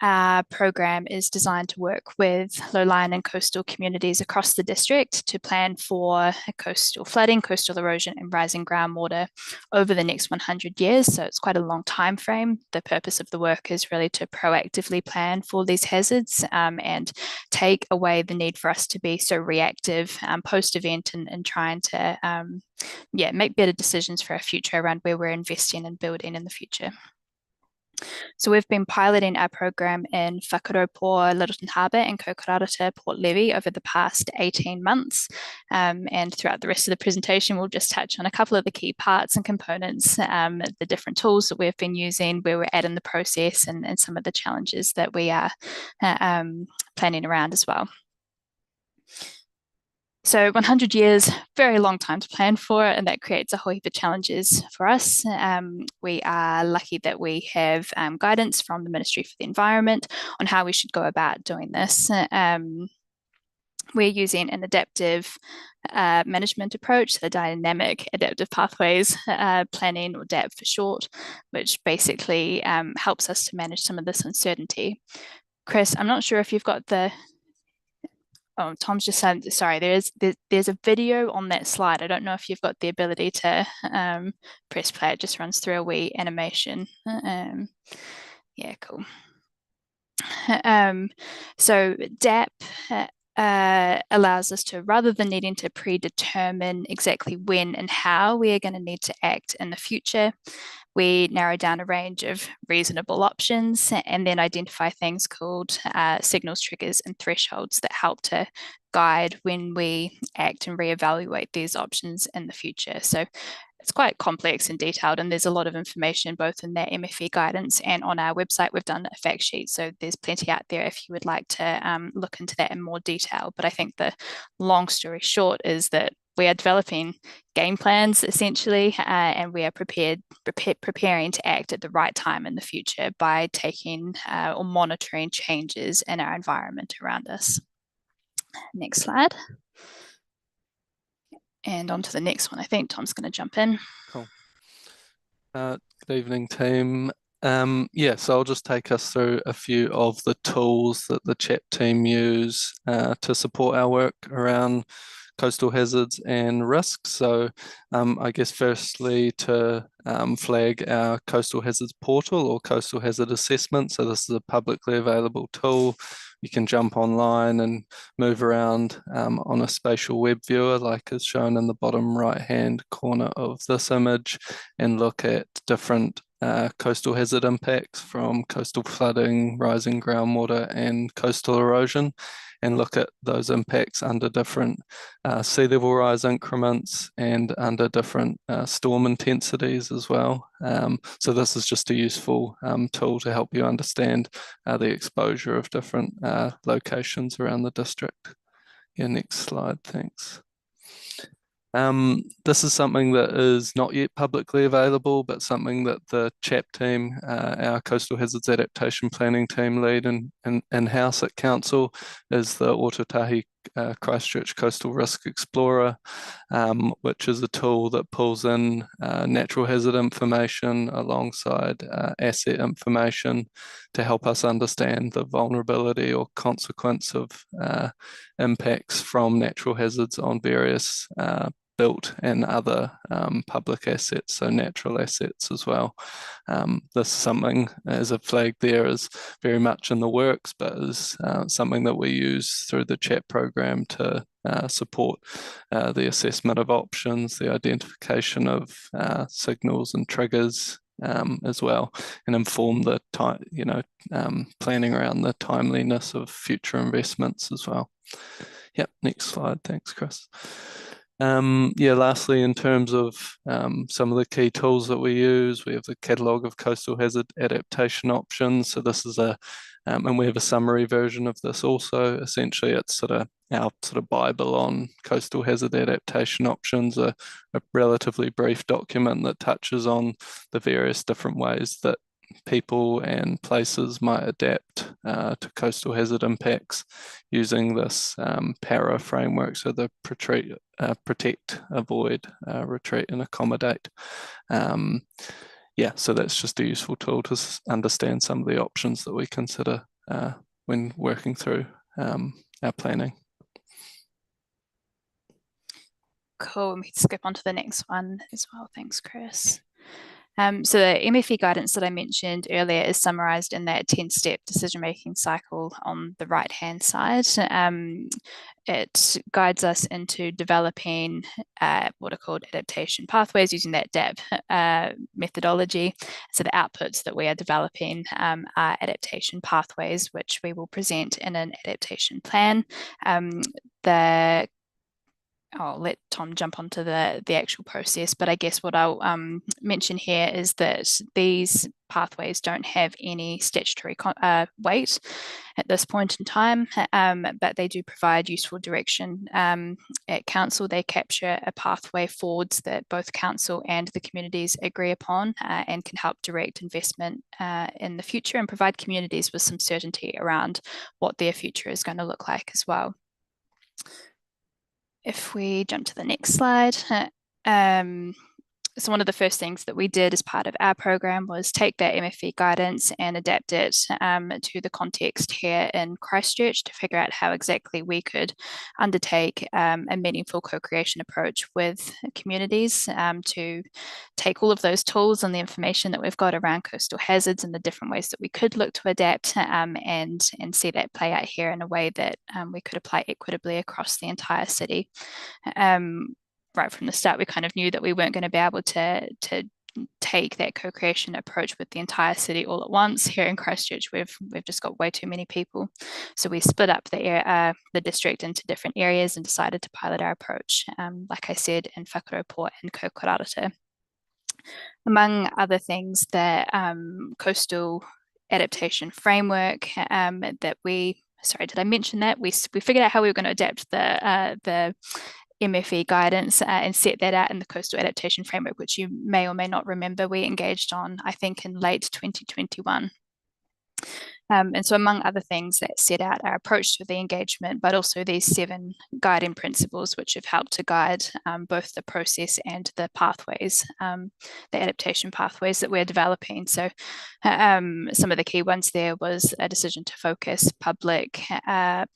Our program is designed to work with low-lying and coastal communities across the district to plan for coastal flooding, coastal erosion, and rising groundwater over the next 100 years. So it's quite a long time frame. The purpose of the work is really to proactively plan for these hazards and take away the need for us to be so reactive post-event and trying to make better decisions for our future around where we're investing and building in the future. So we've been piloting our program in Whakaropō, Littleton Harbour and Kokarata Port Levy over the past 18 months. And throughout the rest of the presentation, we'll just touch on a couple of the key parts and components, the different tools that we've been using, where we're at in the process and some of the challenges that we are planning around as well. So 100 years, very long time to plan for, and that creates a whole heap of challenges for us. We are lucky that we have guidance from the Ministry for the Environment on how we should go about doing this. We're using an adaptive management approach, the dynamic adaptive pathways planning, or DAP for short, which basically helps us to manage some of this uncertainty. Chris, I'm not sure if you've got the... Oh, Tom's just said, sorry, there's a video on that slide. I don't know if you've got the ability to press play. It just runs through a wee animation. Yeah, cool. So DAP allows us to, rather than needing to predetermine exactly when and how we are going to need to act in the future, we narrow down a range of reasonable options and then identify things called signals, triggers, and thresholds that help to guide when we act and reevaluate these options in the future. So it's quite complex and detailed, and there's a lot of information both in that MFE guidance and on our website. We've done a fact sheet, so there's plenty out there if you would like to look into that in more detail. But I think the long story short is that we are developing game plans essentially, and we are preparing to act at the right time in the future by taking or monitoring changes in our environment around us. Next slide. And on to the next one. I think Tom's going to jump in. Cool. Good evening, team. Yeah, so I'll just take us through a few of the tools that the CHAP team use to support our work around coastal hazards and risks. So I guess firstly to flag our coastal hazards portal or coastal hazard assessment. So this is a publicly available tool. You can jump online and move around on a spatial web viewer like is shown in the bottom right hand corner of this image, and look at different coastal hazard impacts from coastal flooding, rising groundwater and coastal erosion, and look at those impacts under different sea level rise increments and under different storm intensities as well. So this is just a useful tool to help you understand the exposure of different locations around the district. Yeah, next slide, thanks. This is something that is not yet publicly available, but something that the CHAP team, our Coastal Hazards Adaptation Planning team lead in-house at Council, is the Ōtautahi Christchurch Coastal Risk Explorer, which is a tool that pulls in natural hazard information alongside asset information to help us understand the vulnerability or consequence of impacts from natural hazards on various built and other public assets, so natural assets as well. This is something, as a flag there, is very much in the works, but is something that we use through the CHAP program to support the assessment of options, the identification of signals and triggers as well, and inform the planning around the timeliness of future investments as well. Yep, next slide. Thanks, Chris. Yeah, lastly, in terms of some of the key tools that we use, we have the catalogue of coastal hazard adaptation options. So this is and we have a summary version of this also. Essentially, it's our Bible on coastal hazard adaptation options, a relatively brief document that touches on the various different ways that people and places might adapt to coastal hazard impacts using this PARA framework, so the protect, avoid, retreat and accommodate. Yeah, so that's just a useful tool to understand some of the options that we consider when working through our planning. Cool, and we can skip on to the next one as well. Thanks, Chris. So the MFE guidance that I mentioned earlier is summarised in that 10-step decision-making cycle on the right-hand side. It guides us into developing what are called adaptation pathways using that DAP methodology. So the outputs that we are developing are adaptation pathways, which we will present in an adaptation plan. I'll let Tom jump onto the actual process, but I guess what I'll mention here is that these pathways don't have any statutory weight at this point in time, but they do provide useful direction. At Council, they capture a pathway forwards that both Council and the communities agree upon and can help direct investment in the future and provide communities with some certainty around what their future is going to look like as well. If we jump to the next slide, so one of the first things that we did as part of our program was take that MFE guidance and adapt it to the context here in Christchurch to figure out how exactly we could undertake a meaningful co-creation approach with communities to take all of those tools and the information that we've got around coastal hazards and the different ways that we could look to adapt and see that play out here in a way that we could apply equitably across the entire city. Right from the start, we kind of knew that we weren't going to be able to take that co-creation approach with the entire city all at once. Here in Christchurch, we've just got way too many people. So we split up the district into different areas and decided to pilot our approach, like I said, in Whakaropō and Kokorarata. among other things, the coastal adaptation framework that sorry, did I mention that? We figured out how we were going to adapt the MFE guidance and set that out in the coastal adaptation framework, which you may or may not remember we engaged on, I think, in late 2021. And so among other things that set out our approach to the engagement, but also these 7 guiding principles, which have helped to guide both the process and the pathways, the adaptation pathways that we're developing. So some of the key ones there was a decision to focus public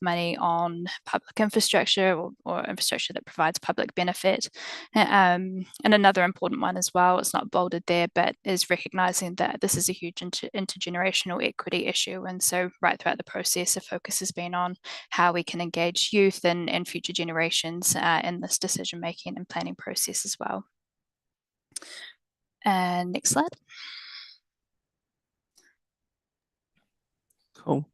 money on public infrastructure or infrastructure that provides public benefit. And another important one as well, it's not bolded there, but is recognizing that this is a huge intergenerational equity issue. And so right throughout the process, the focus has been on how we can engage youth and future generations in this decision-making and planning process as well. And next slide. Cool.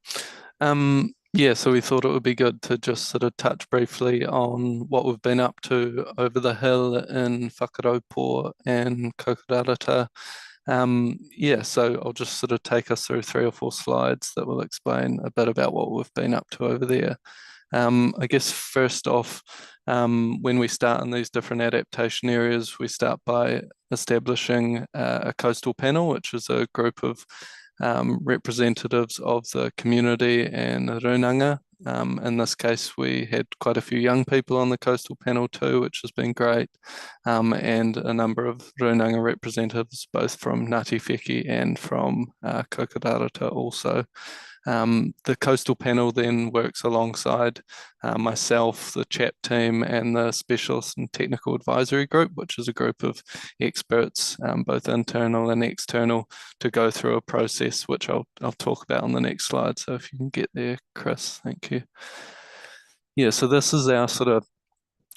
Yeah, so we thought it would be good to just sort of touch briefly on what we've been up to over the hill in Whakaropō and Kokorarata. Yeah, so I'll just sort of take us through 3 or 4 slides that will explain a bit about what we've been up to over there. I guess first off, when we start in these different adaptation areas, we start by establishing a coastal panel, which is a group of representatives of the community and runanga. In this case, we had quite a few young people on the coastal panel too, which has been great, and a number of runanga representatives, both from Ngāti Wheki and from Kokorarata also. The coastal panel then works alongside myself, the CHAP team, and the Specialist and Technical Advisory Group, which is a group of experts, both internal and external, to go through a process, which I'll talk about on the next slide. So if you can get there, Chris, thank you. Yeah, so this is our sort of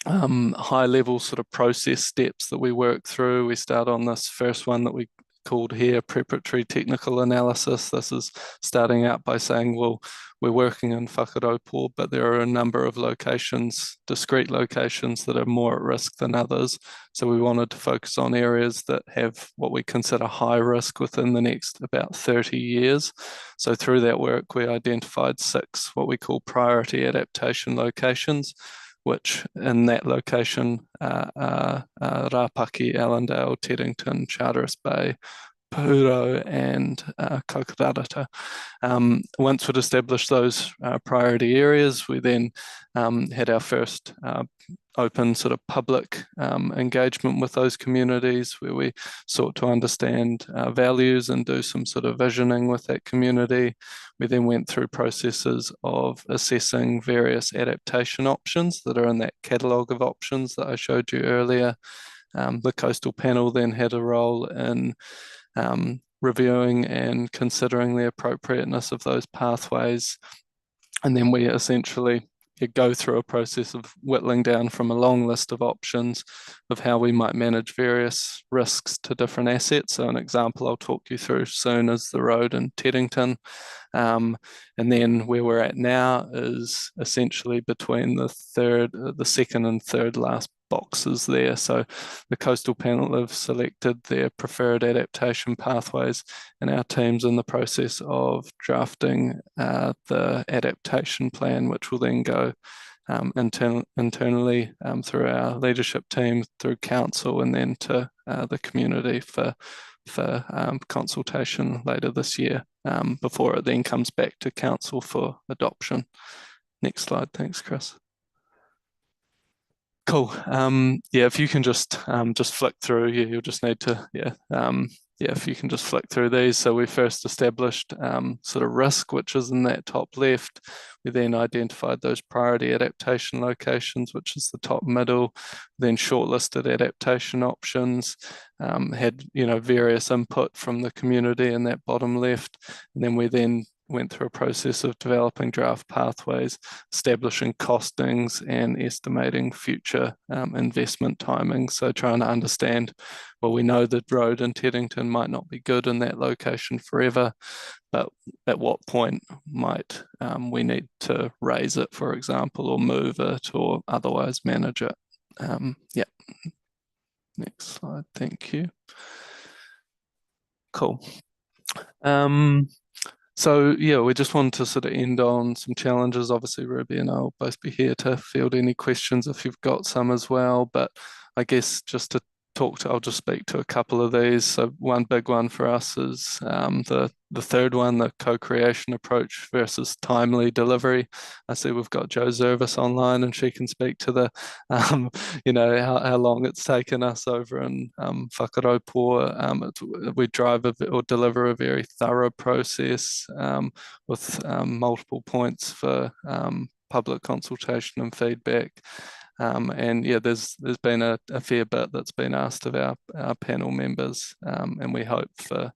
high level sort of process steps that we work through. We start on this first one that we called here preparatory technical analysis. This is starting out by saying, well, we're working in Whakaropō, but there are a number of locations, discrete locations, that are more at risk than others. So we wanted to focus on areas that have what we consider high risk within the next about 30 years. So through that work, we identified 6 what we call priority adaptation locations, which in that location are Rapaki, Allendale, Teddington, Charteris Bay, Pūro, and Kokorarata. Once we'd established those priority areas, we then had our first open sort of public engagement with those communities, where we sought to understand values and do some sort of visioning with that community. We then went through processes of assessing various adaptation options that are in that catalogue of options that I showed you earlier. The coastal panel then had a role in reviewing and considering the appropriateness of those pathways. And then we essentially go through a process of whittling down from a long list of options of how we might manage various risks to different assets. So an example I'll talk you through soon is the road in Teddington. And then where we're at now is essentially between the second and third last boxes there. So the coastal panel have selected their preferred adaptation pathways, and our team's in the process of drafting the adaptation plan, which will then go internally through our leadership team, through council, and then to the community for consultation later this year, before it then comes back to council for adoption. Next slide, thanks, Chris. Cool. Yeah, if you can just flick through, you'll just need to, if you can just flick through these. So we first established sort of risk, which is in that top left. We then identified those priority adaptation locations, which is the top middle, then shortlisted adaptation options, had various input from the community in that bottom left. And then we then went through a process of developing draft pathways, establishing costings, and estimating future investment timing. So trying to understand, well, we know the road in Teddington might not be good in that location forever, but at what point might we need to raise it, for example, or move it, or otherwise manage it. Yeah. Next slide, thank you. Cool. So yeah, we just wanted to sort of end on some challenges. Obviously, Ruby and I will both be here to field any questions if you've got some as well. But I guess just to I'll just speak to a couple of these. So one big one for us is the third one, the co-creation approach versus timely delivery. I see we've got Jo Zervis online, and she can speak to the, how long it's taken us over in Whakaropō. We drive or deliver a very thorough process with multiple points for public consultation and feedback. And yeah, there's been a fair bit that's been asked of our panel members, and we hope for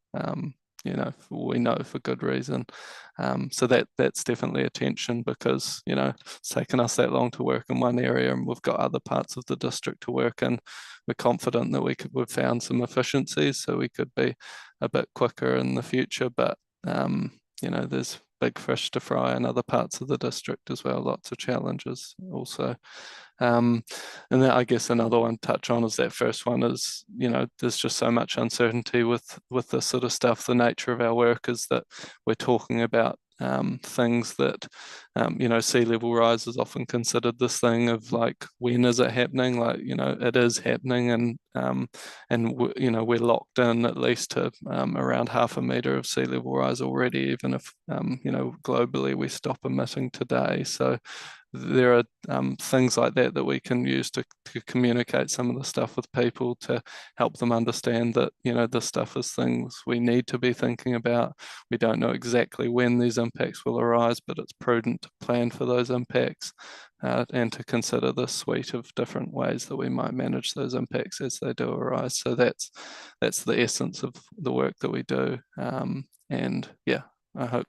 we know for good reason. So that's definitely a tension, because it's taken us that long to work in one area, and we've got other parts of the district to work in. We're confident that we've found some efficiencies, so we could be a bit quicker in the future. But there's big fish to fry in other parts of the district as well. Lots of challenges also. And then I guess another one to touch on is that first one is, there's just so much uncertainty with this sort of stuff. The nature of our work is that we're talking about things that, sea level rise is often considered this thing of like, when is it happening? Like, it is happening, and we're locked in at least to around 0.5 metre of sea level rise already, even if, globally we stop emitting today. So there are things like that we can use to communicate some of the stuff with people, to help them understand that, this stuff is things we need to be thinking about. We don't know exactly when these impacts will arise, but it's prudent to plan for those impacts and to consider the suite of different ways that we might manage those impacts as they do arise. So that's the essence of the work that we do. And yeah, I hope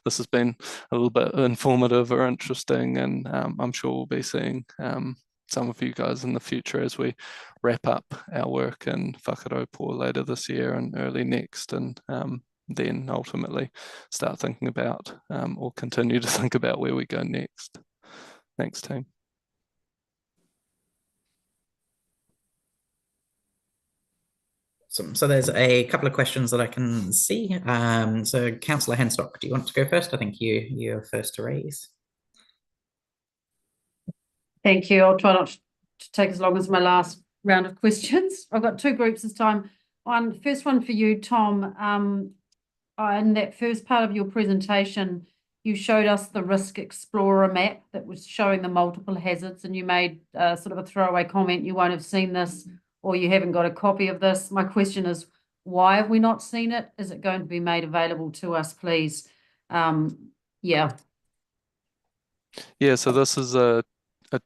this has been a little bit informative or interesting, and I'm sure we'll be seeing some of you guys in the future as we wrap up our work in Whakaropō later this year and early next, and then ultimately start thinking about or continue to think about where we go next. Thanks, team. So there's a couple of questions that I can see. So Councillor Henstock, do you want to go first? I think you're first to raise. Thank you. I'll try not to take as long as my last round of questions. I've got two groups this time. First one for you, Tom. In that first part of your presentation, you showed us the Risk Explorer map that was showing the multiple hazards, and you made sort of a throwaway comment, you won't have seen this, or you haven't got a copy of this. My question is, why have we not seen it? Is it going to be made available to us, please? Yeah, so this is a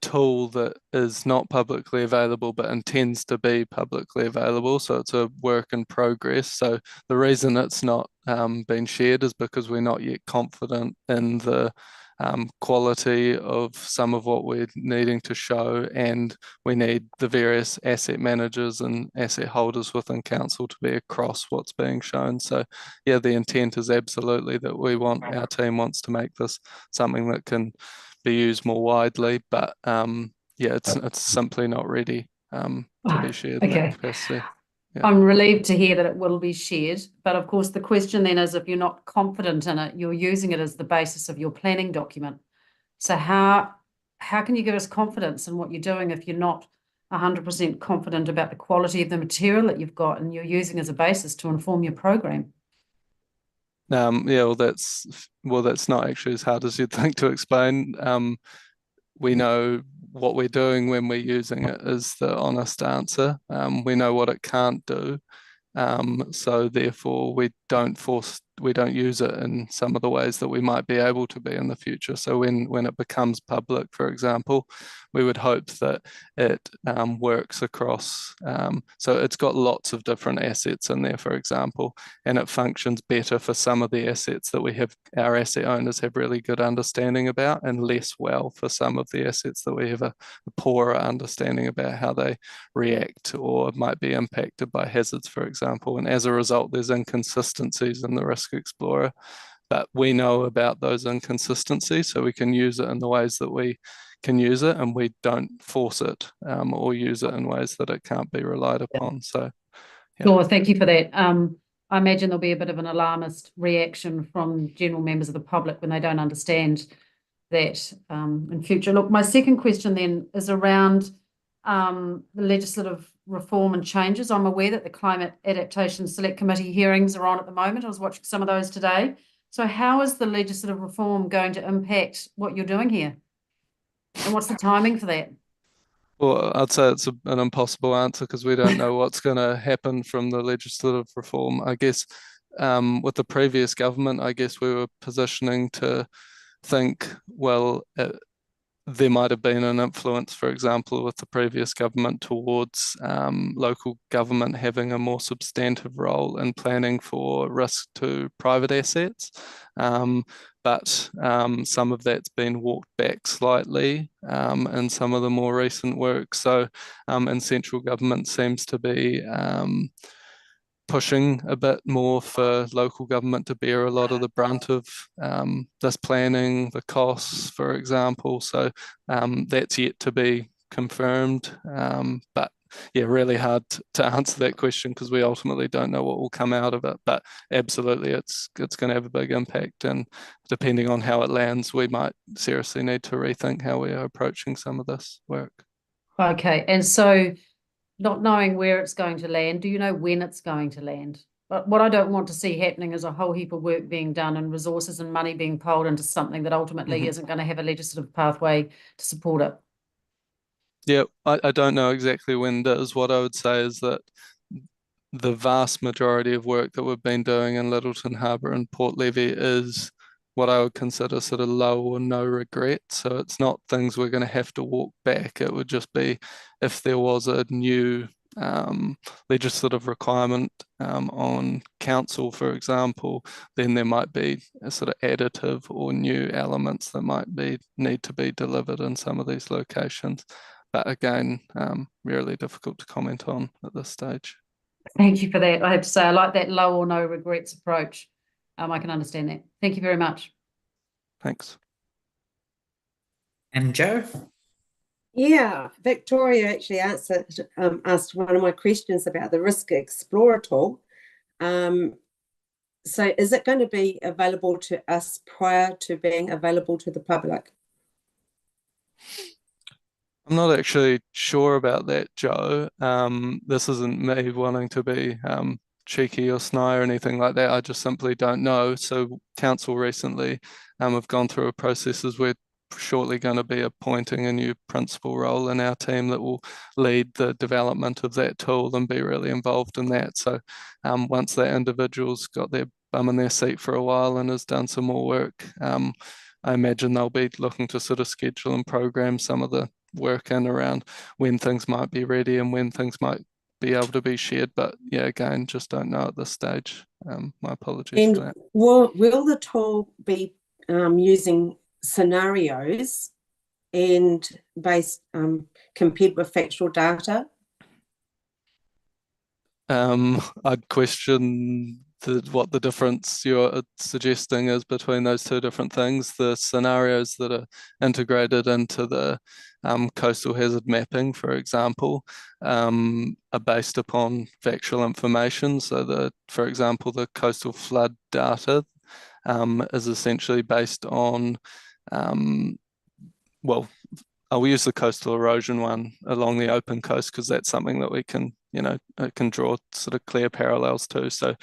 tool that is not publicly available but intends to be publicly available, so it's a work in progress. So the reason it's not been shared is because we're not yet confident in the quality of some of what we're needing to show, and we need the various asset managers and asset holders within council to be across what's being shown. So yeah, the intent is absolutely that our team wants to make this something that can be used more widely, but it's simply not ready to be shared in that capacity. Yeah. I'm relieved to hear that it will be shared, but of course the question then is, if you're not confident in it, you're using it as the basis of your planning document. So how can you give us confidence in what you're doing if you're not 100% confident about the quality of the material that you've got and you're using as a basis to inform your program? That's not actually as hard as you'd think to explain. We know what we're doing when we're using it is the honest answer. We know what it can't do. So therefore we don't use it in some of the ways that we might be able to be in the future. So when it becomes public, for example, we would hope that it works across, so it's got lots of different assets in there, for example, and it functions better for some of the assets that our asset owners have really good understanding about, and less well for some of the assets that we have a poorer understanding about how they react or might be impacted by hazards, for example. And as a result, there's inconsistencies in the Risk Explorer, but we know about those inconsistencies, so we can use it in the ways that we can use it, and we don't force it or use it in ways that it can't be relied upon. So Sure, thank you for that. I imagine there'll be a bit of an alarmist reaction from general members of the public when they don't understand that in future. Look, my second question then is around the legislative reform and changes. I'm aware that the Climate Adaptation Select Committee hearings are on at the moment. I was watching some of those today. So how is the legislative reform going to impact what you're doing here? And what's the timing for that? Well, I'd say it's an impossible answer because we don't know what's going to happen from the legislative reform. I guess with the previous government, I guess we were positioning to think, well, there might have been an influence, for example, with the previous government towards local government having a more substantive role in planning for risk to private assets. But some of that's been walked back slightly in some of the more recent work. So, and central government seems to be pushing a bit more for local government to bear a lot of the brunt of this planning, the costs, for example. So that's yet to be confirmed. But yeah, really hard to answer that question because we ultimately don't know what will come out of it. But absolutely, it's going to have a big impact. And depending on how it lands, we might seriously need to rethink how we are approaching some of this work. Okay, and so not knowing where it's going to land, do you know when it's going to land? But what I don't want to see happening is a whole heap of work being done and resources and money being pulled into something that ultimately isn't going to have a legislative pathway to support it. Yeah, I don't know exactly when it is. What I would say is that the vast majority of work that we've been doing in Littleton Harbour and Port Levy is what I would consider sort of low or no regret. So it's not things we're going to have to walk back. It would just be if there was a new legislative requirement on council, for example, then there might be a sort of additive or new elements that might need to be delivered in some of these locations. But again, really difficult to comment on at this stage. Thank you for that. I have to say, I like that low or no regrets approach. I can understand that. Thank you very much. Thanks. And Joe? Yeah, Victoria actually asked one of my questions about the Risk Explorer tool. So is it going to be available to us prior to being available to the public? I'm not actually sure about that, Joe. This isn't me wanting to be cheeky or sly or anything like that. I just simply don't know. So council recently have gone through a process as we're shortly going to be appointing a new principal role in our team that will lead the development of that tool and be really involved in that. So once that individual's got their bum in their seat for a while and has done some more work, I imagine they'll be looking to sort of schedule and program some of the work in around when things might be ready and when things might be able to be shared. But yeah, again, just don't know at this stage. My apologies for that. Will the tool be using scenarios and based compared with factual data? I'd question what the difference you're suggesting is between those two different things. The scenarios that are integrated into the coastal hazard mapping, for example, are based upon factual information. So for example, the coastal flood data is essentially based on, well, I'll use the coastal erosion one along the open coast because that's something that we can, can draw sort of clear parallels to. So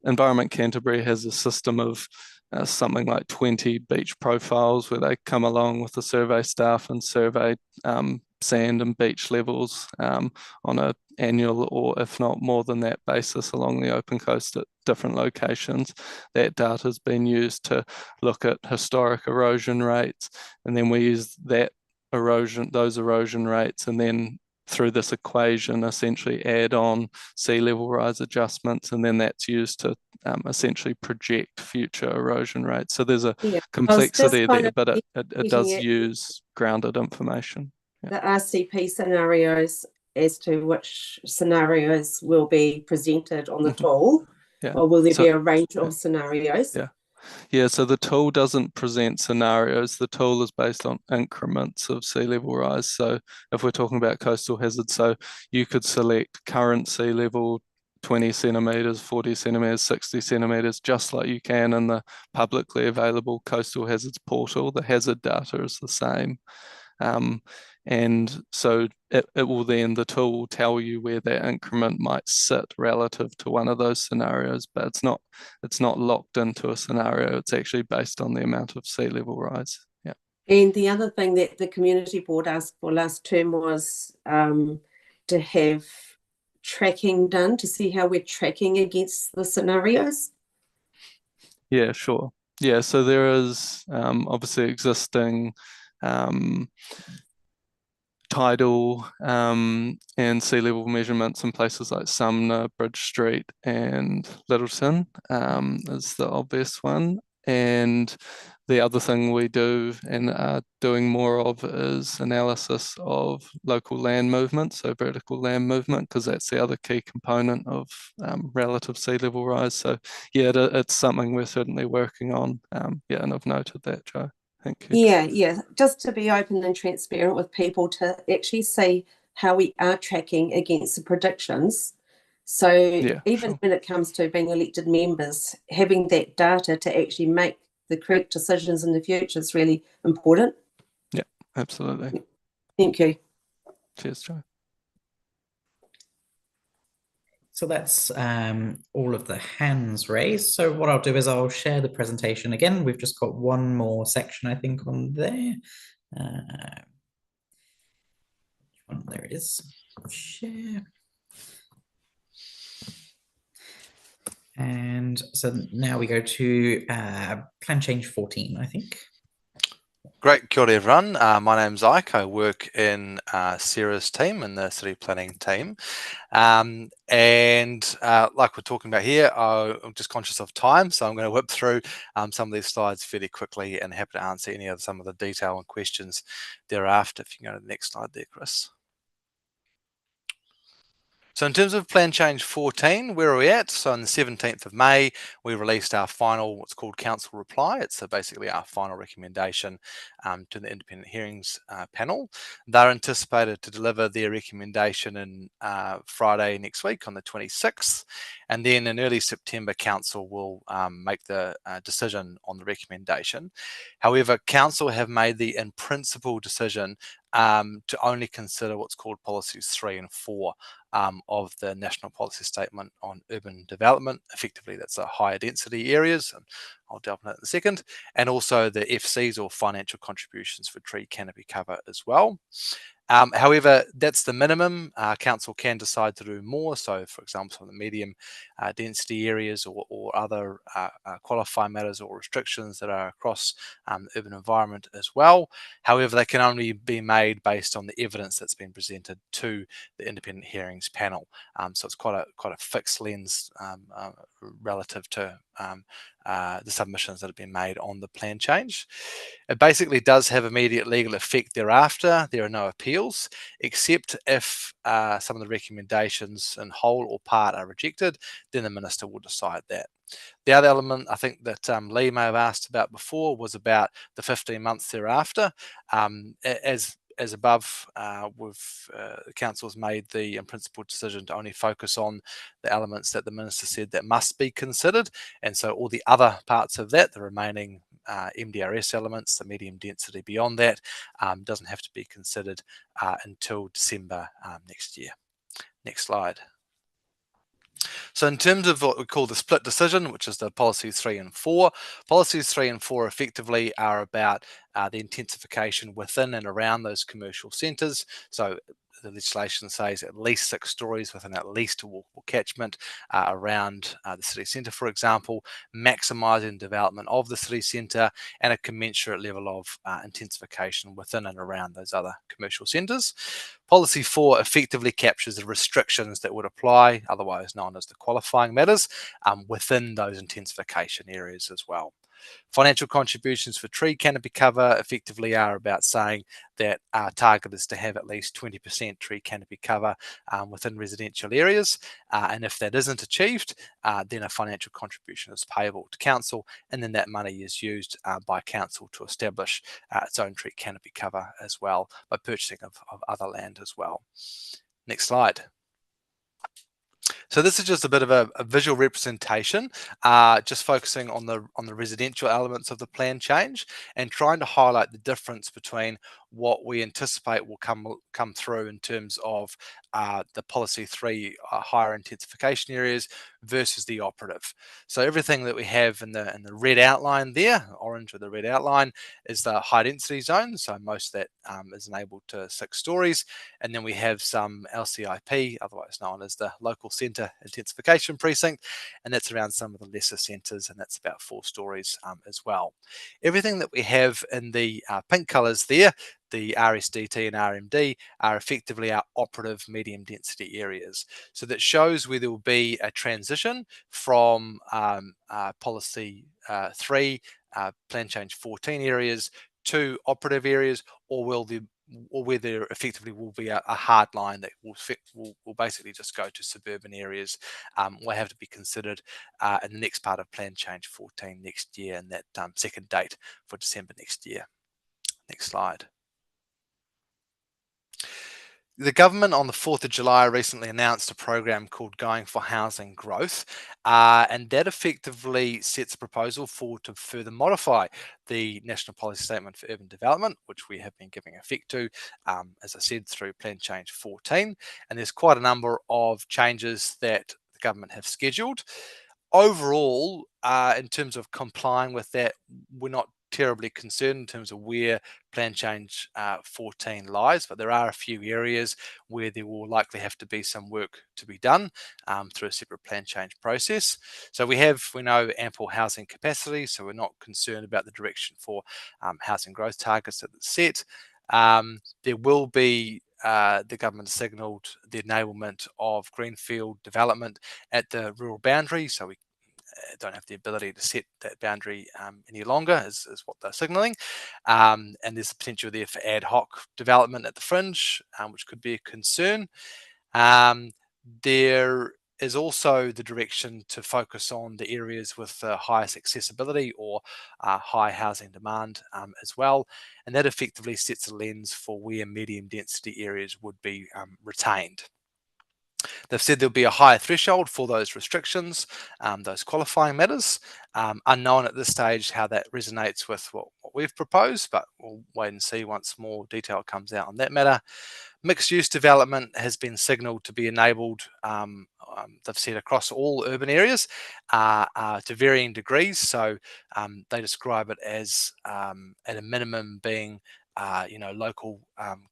Environment Canterbury has a system of something like 20 beach profiles where they come along with the survey staff and survey sand and beach levels on an annual or if not more than that basis along the open coast at different locations. That data has been used to look at historic erosion rates, and then we use those erosion rates, and then through this equation essentially add on sea level rise adjustments, and then that's used to essentially project future erosion rates. So there's a complexity there, but it does use grounded information. The RCP scenarios as to which scenarios will be presented on the tool, or will there be a range of scenarios? Yeah, so the tool doesn't present scenarios. The tool is based on increments of sea level rise. So if we're talking about coastal hazards, so you could select current sea level 20 centimetres, 40 centimetres, 60 centimetres, just like you can in the publicly available coastal hazards portal. The hazard data is the same. And so it will then, the tool will tell you where that increment might sit relative to one of those scenarios, but it's not locked into a scenario. It's actually based on the amount of sea level rise. Yeah. And the other thing that the community board asked for last term was to have tracking done to see how we're tracking against the scenarios. Yeah, sure. Yeah, so there is obviously existing tidal and sea level measurements in places like Sumner, Bridge Street and Littleton is the obvious one. And the other thing we do and are doing more of is analysis of local land movement, so vertical land movement, because that's the other key component of relative sea level rise. So yeah, it's something we're certainly working on. Yeah, and I've noted that, Jo. Thank you. Yeah, just to be open and transparent with people to actually see how we are tracking against the predictions. So yeah, even sure. when it comes to being elected members, having that data to actually make the correct decisions in the future is really important. Yeah, absolutely. Thank you. Cheers, Jo. So that's all of the hands raised. So what I'll do is I'll share the presentation again. We've just got one more section, I think, on there. There it is. Share. And so now we go to plan change 14, I think. Great, kia ora everyone. My name's Ike. I work in Sarah's team, in the city planning team. And like we're talking about here, I'm just conscious of time, so I'm going to whip through some of these slides fairly quickly and happy to answer any of some of the detail and questions thereafter. If you can go to the next slide there, Chris. So in terms of plan change 14, where are we at? So on the 17th of May, we released our final, what's called council reply. It's basically our final recommendation to the independent hearings panel. They're anticipated to deliver their recommendation in Friday next week on the 26th. And then in early September, council will make the decision on the recommendation. However, council have made the in principle decision to only consider what's called policies 3 and 4 of the National Policy Statement on Urban Development. Effectively, that's a higher density areas, and I'll delve into that in a second, and also the FCs, or financial contributions for tree canopy cover as well. However, that's the minimum. Council can decide to do more. So, for example, some of the medium density areas or other qualifying matters or restrictions that are across the urban environment as well. However, they can only be made based on the evidence that's been presented to the independent hearings panel. So it's quite a fixed lens relative to the submissions that have been made on the plan change. It basically does have immediate legal effect thereafter. There are no appeals, except if some of the recommendations in whole or part are rejected, then the minister will decide that. The other element I think that Lee may have asked about before was about the 15 months thereafter. As above, council's made the in principle decision to only focus on the elements that the minister said that must be considered, and so all the other parts of that, the remaining MDRS elements, the medium density beyond that, doesn't have to be considered until December next year. Next slide. So in terms of what we call the split decision, which is the policies 3 and 4, policies 3 and 4 effectively are about the intensification within and around those commercial centres. So the legislation says at least 6 stories within at least a walkable catchment around the city centre, for example, maximising development of the city centre and a commensurate level of intensification within and around those other commercial centres. Policy 4 effectively captures the restrictions that would apply, otherwise known as the qualifying matters, within those intensification areas as well. Financial contributions for tree canopy cover effectively are about saying that our target is to have at least 20% tree canopy cover within residential areas, and if that isn't achieved, then a financial contribution is payable to council, and then that money is used by council to establish its own tree canopy cover as well by purchasing of other land as well. Next slide. So this is just a bit of a visual representation, just focusing on the residential elements of the plan change and trying to highlight the difference between what we anticipate will come through in terms of the policy 3 higher intensification areas versus the operative. So everything that we have in the red outline there, orange with the red outline, is the high density zone. So most of that is enabled to 6 stories, and then we have some LCIP, otherwise known as the local centre intensification precinct, and that's around some of the lesser centres, and that's about 4 stories as well. Everything that we have in the pink colours there, the RSDT and RMD, are effectively our operative medium density areas. So that shows where there will be a transition from policy 3, plan change 14 areas to operative areas, or where there effectively will be a hard line that will basically just go to suburban areas, will have to be considered in the next part of plan change 14 next year, and that second date for December next year. Next slide. The government on the 4th of July recently announced a program called Going for Housing Growth, and that effectively sets a proposal forward to further modify the National Policy Statement for Urban Development, which we have been giving effect to, as I said, through Plan Change 14. And there's quite a number of changes that the government have scheduled. Overall, in terms of complying with that, we're not terribly concerned in terms of where plan change 14 lies, but there are a few areas where there will likely have to be some work to be done through a separate plan change process. So we know ample housing capacity, so we're not concerned about the direction for housing growth targets that it's set. There will be the government signalled the enablement of greenfield development at the rural boundary, so we don't have the ability to set that boundary any longer, is what they're signalling. And there's a potential there for ad hoc development at the fringe, which could be a concern. There is also the direction to focus on the areas with the highest accessibility or high housing demand as well. And that effectively sets a lens for where medium density areas would be retained. They've said there'll be a higher threshold for those restrictions, those qualifying matters. Unknown at this stage how that resonates with what we've proposed, but we'll wait and see once more detail comes out on that matter. Mixed use development has been signalled to be enabled, they've said, across all urban areas to varying degrees. So they describe it as at a minimum being local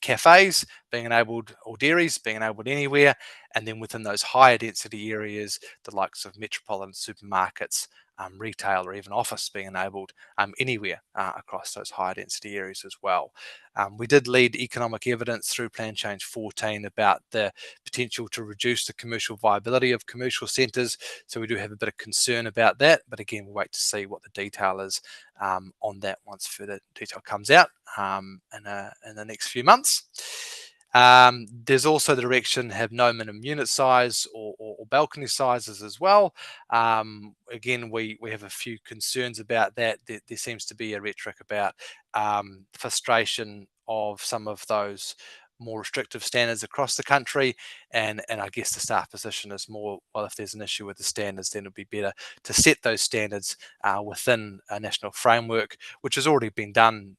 cafes being enabled, or dairies being enabled anywhere, and then within those higher density areas, the likes of metropolitan supermarkets, retail, or even office being enabled anywhere across those higher density areas as well. We did lead economic evidence through Plan Change 14 about the potential to reduce the commercial viability of commercial centres, so we do have a bit of concern about that, but again, we'll wait to see what the detail is on that once further detail comes out in the next few months. There's also the direction have no minimum unit size or balcony sizes as well. Again, we have a few concerns about that. There seems to be a rhetoric about frustration of some of those more restrictive standards across the country, and I guess the staff position is more, well, if there's an issue with the standards, then it'd be better to set those standards within a national framework, which has already been done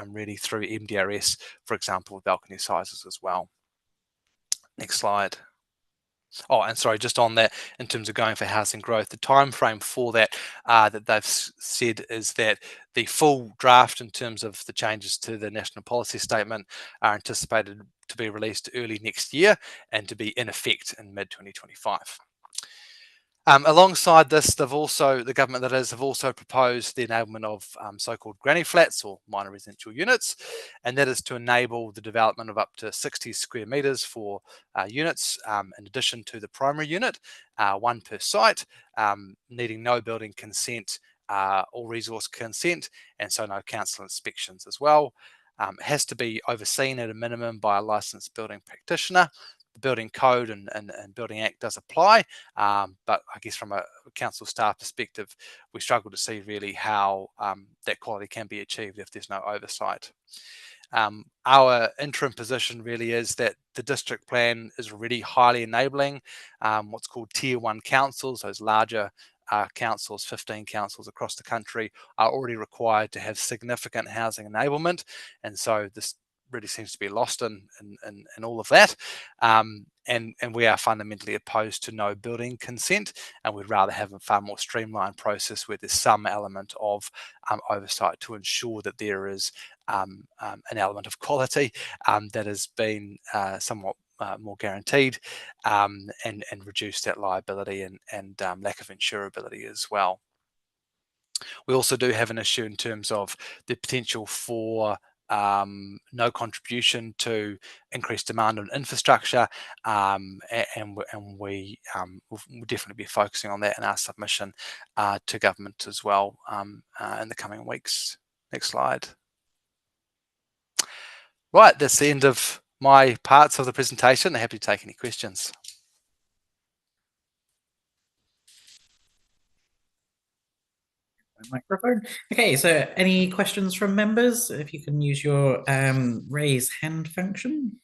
really through MDRS, for example, with balcony sizes as well. Next slide. Oh, and sorry, just on that, in terms of going for housing growth, the time frame for that that they've said is that the full draft in terms of the changes to the National Policy Statement are anticipated to be released early next year and to be in effect in mid-2025. Alongside this, the government have also proposed the enablement of so-called granny flats or minor residential units, and that is to enable the development of up to 60 square metres for units, in addition to the primary unit, one per site, needing no building consent or resource consent, and so no council inspections as well. It has to be overseen at a minimum by a licensed building practitioner. The Building Code and Building Act does apply, but I guess from a council staff perspective, we struggle to see really how that quality can be achieved if there's no oversight. Our interim position really is that the district plan is already highly enabling. What's called tier 1 councils, those larger councils, 15 councils across the country, are already required to have significant housing enablement, and so this really seems to be lost in all of that. And we are fundamentally opposed to no building consent, and we'd rather have a far more streamlined process where there's some element of oversight to ensure that there is an element of quality that has been somewhat more guaranteed, and reduce that liability and lack of insurability as well. We also do have an issue in terms of the potential for no contribution to increased demand on infrastructure, and we'll definitely be focusing on that in our submission to government as well in the coming weeks. Next slide. Right, that's the end of my parts of the presentation. I'm happy to take any questions. Microphone. Okay, so any questions from members? If you can use your raise hand function.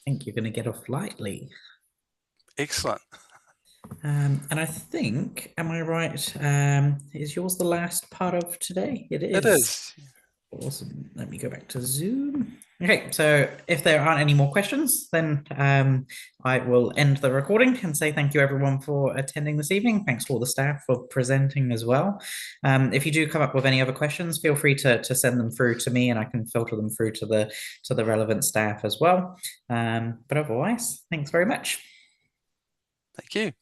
I think you're going to get off lightly. Excellent. And I think, am I right? Is yours the last part of today? It is. It is. Awesome. Let me go back to Zoom. Okay, so if there aren't any more questions, then I will end the recording and say thank you everyone for attending this evening. Thanks to all the staff for presenting as well. If you do come up with any other questions, feel free to send them through to me and I can filter them through to the relevant staff as well. But otherwise, thanks very much. Thank you.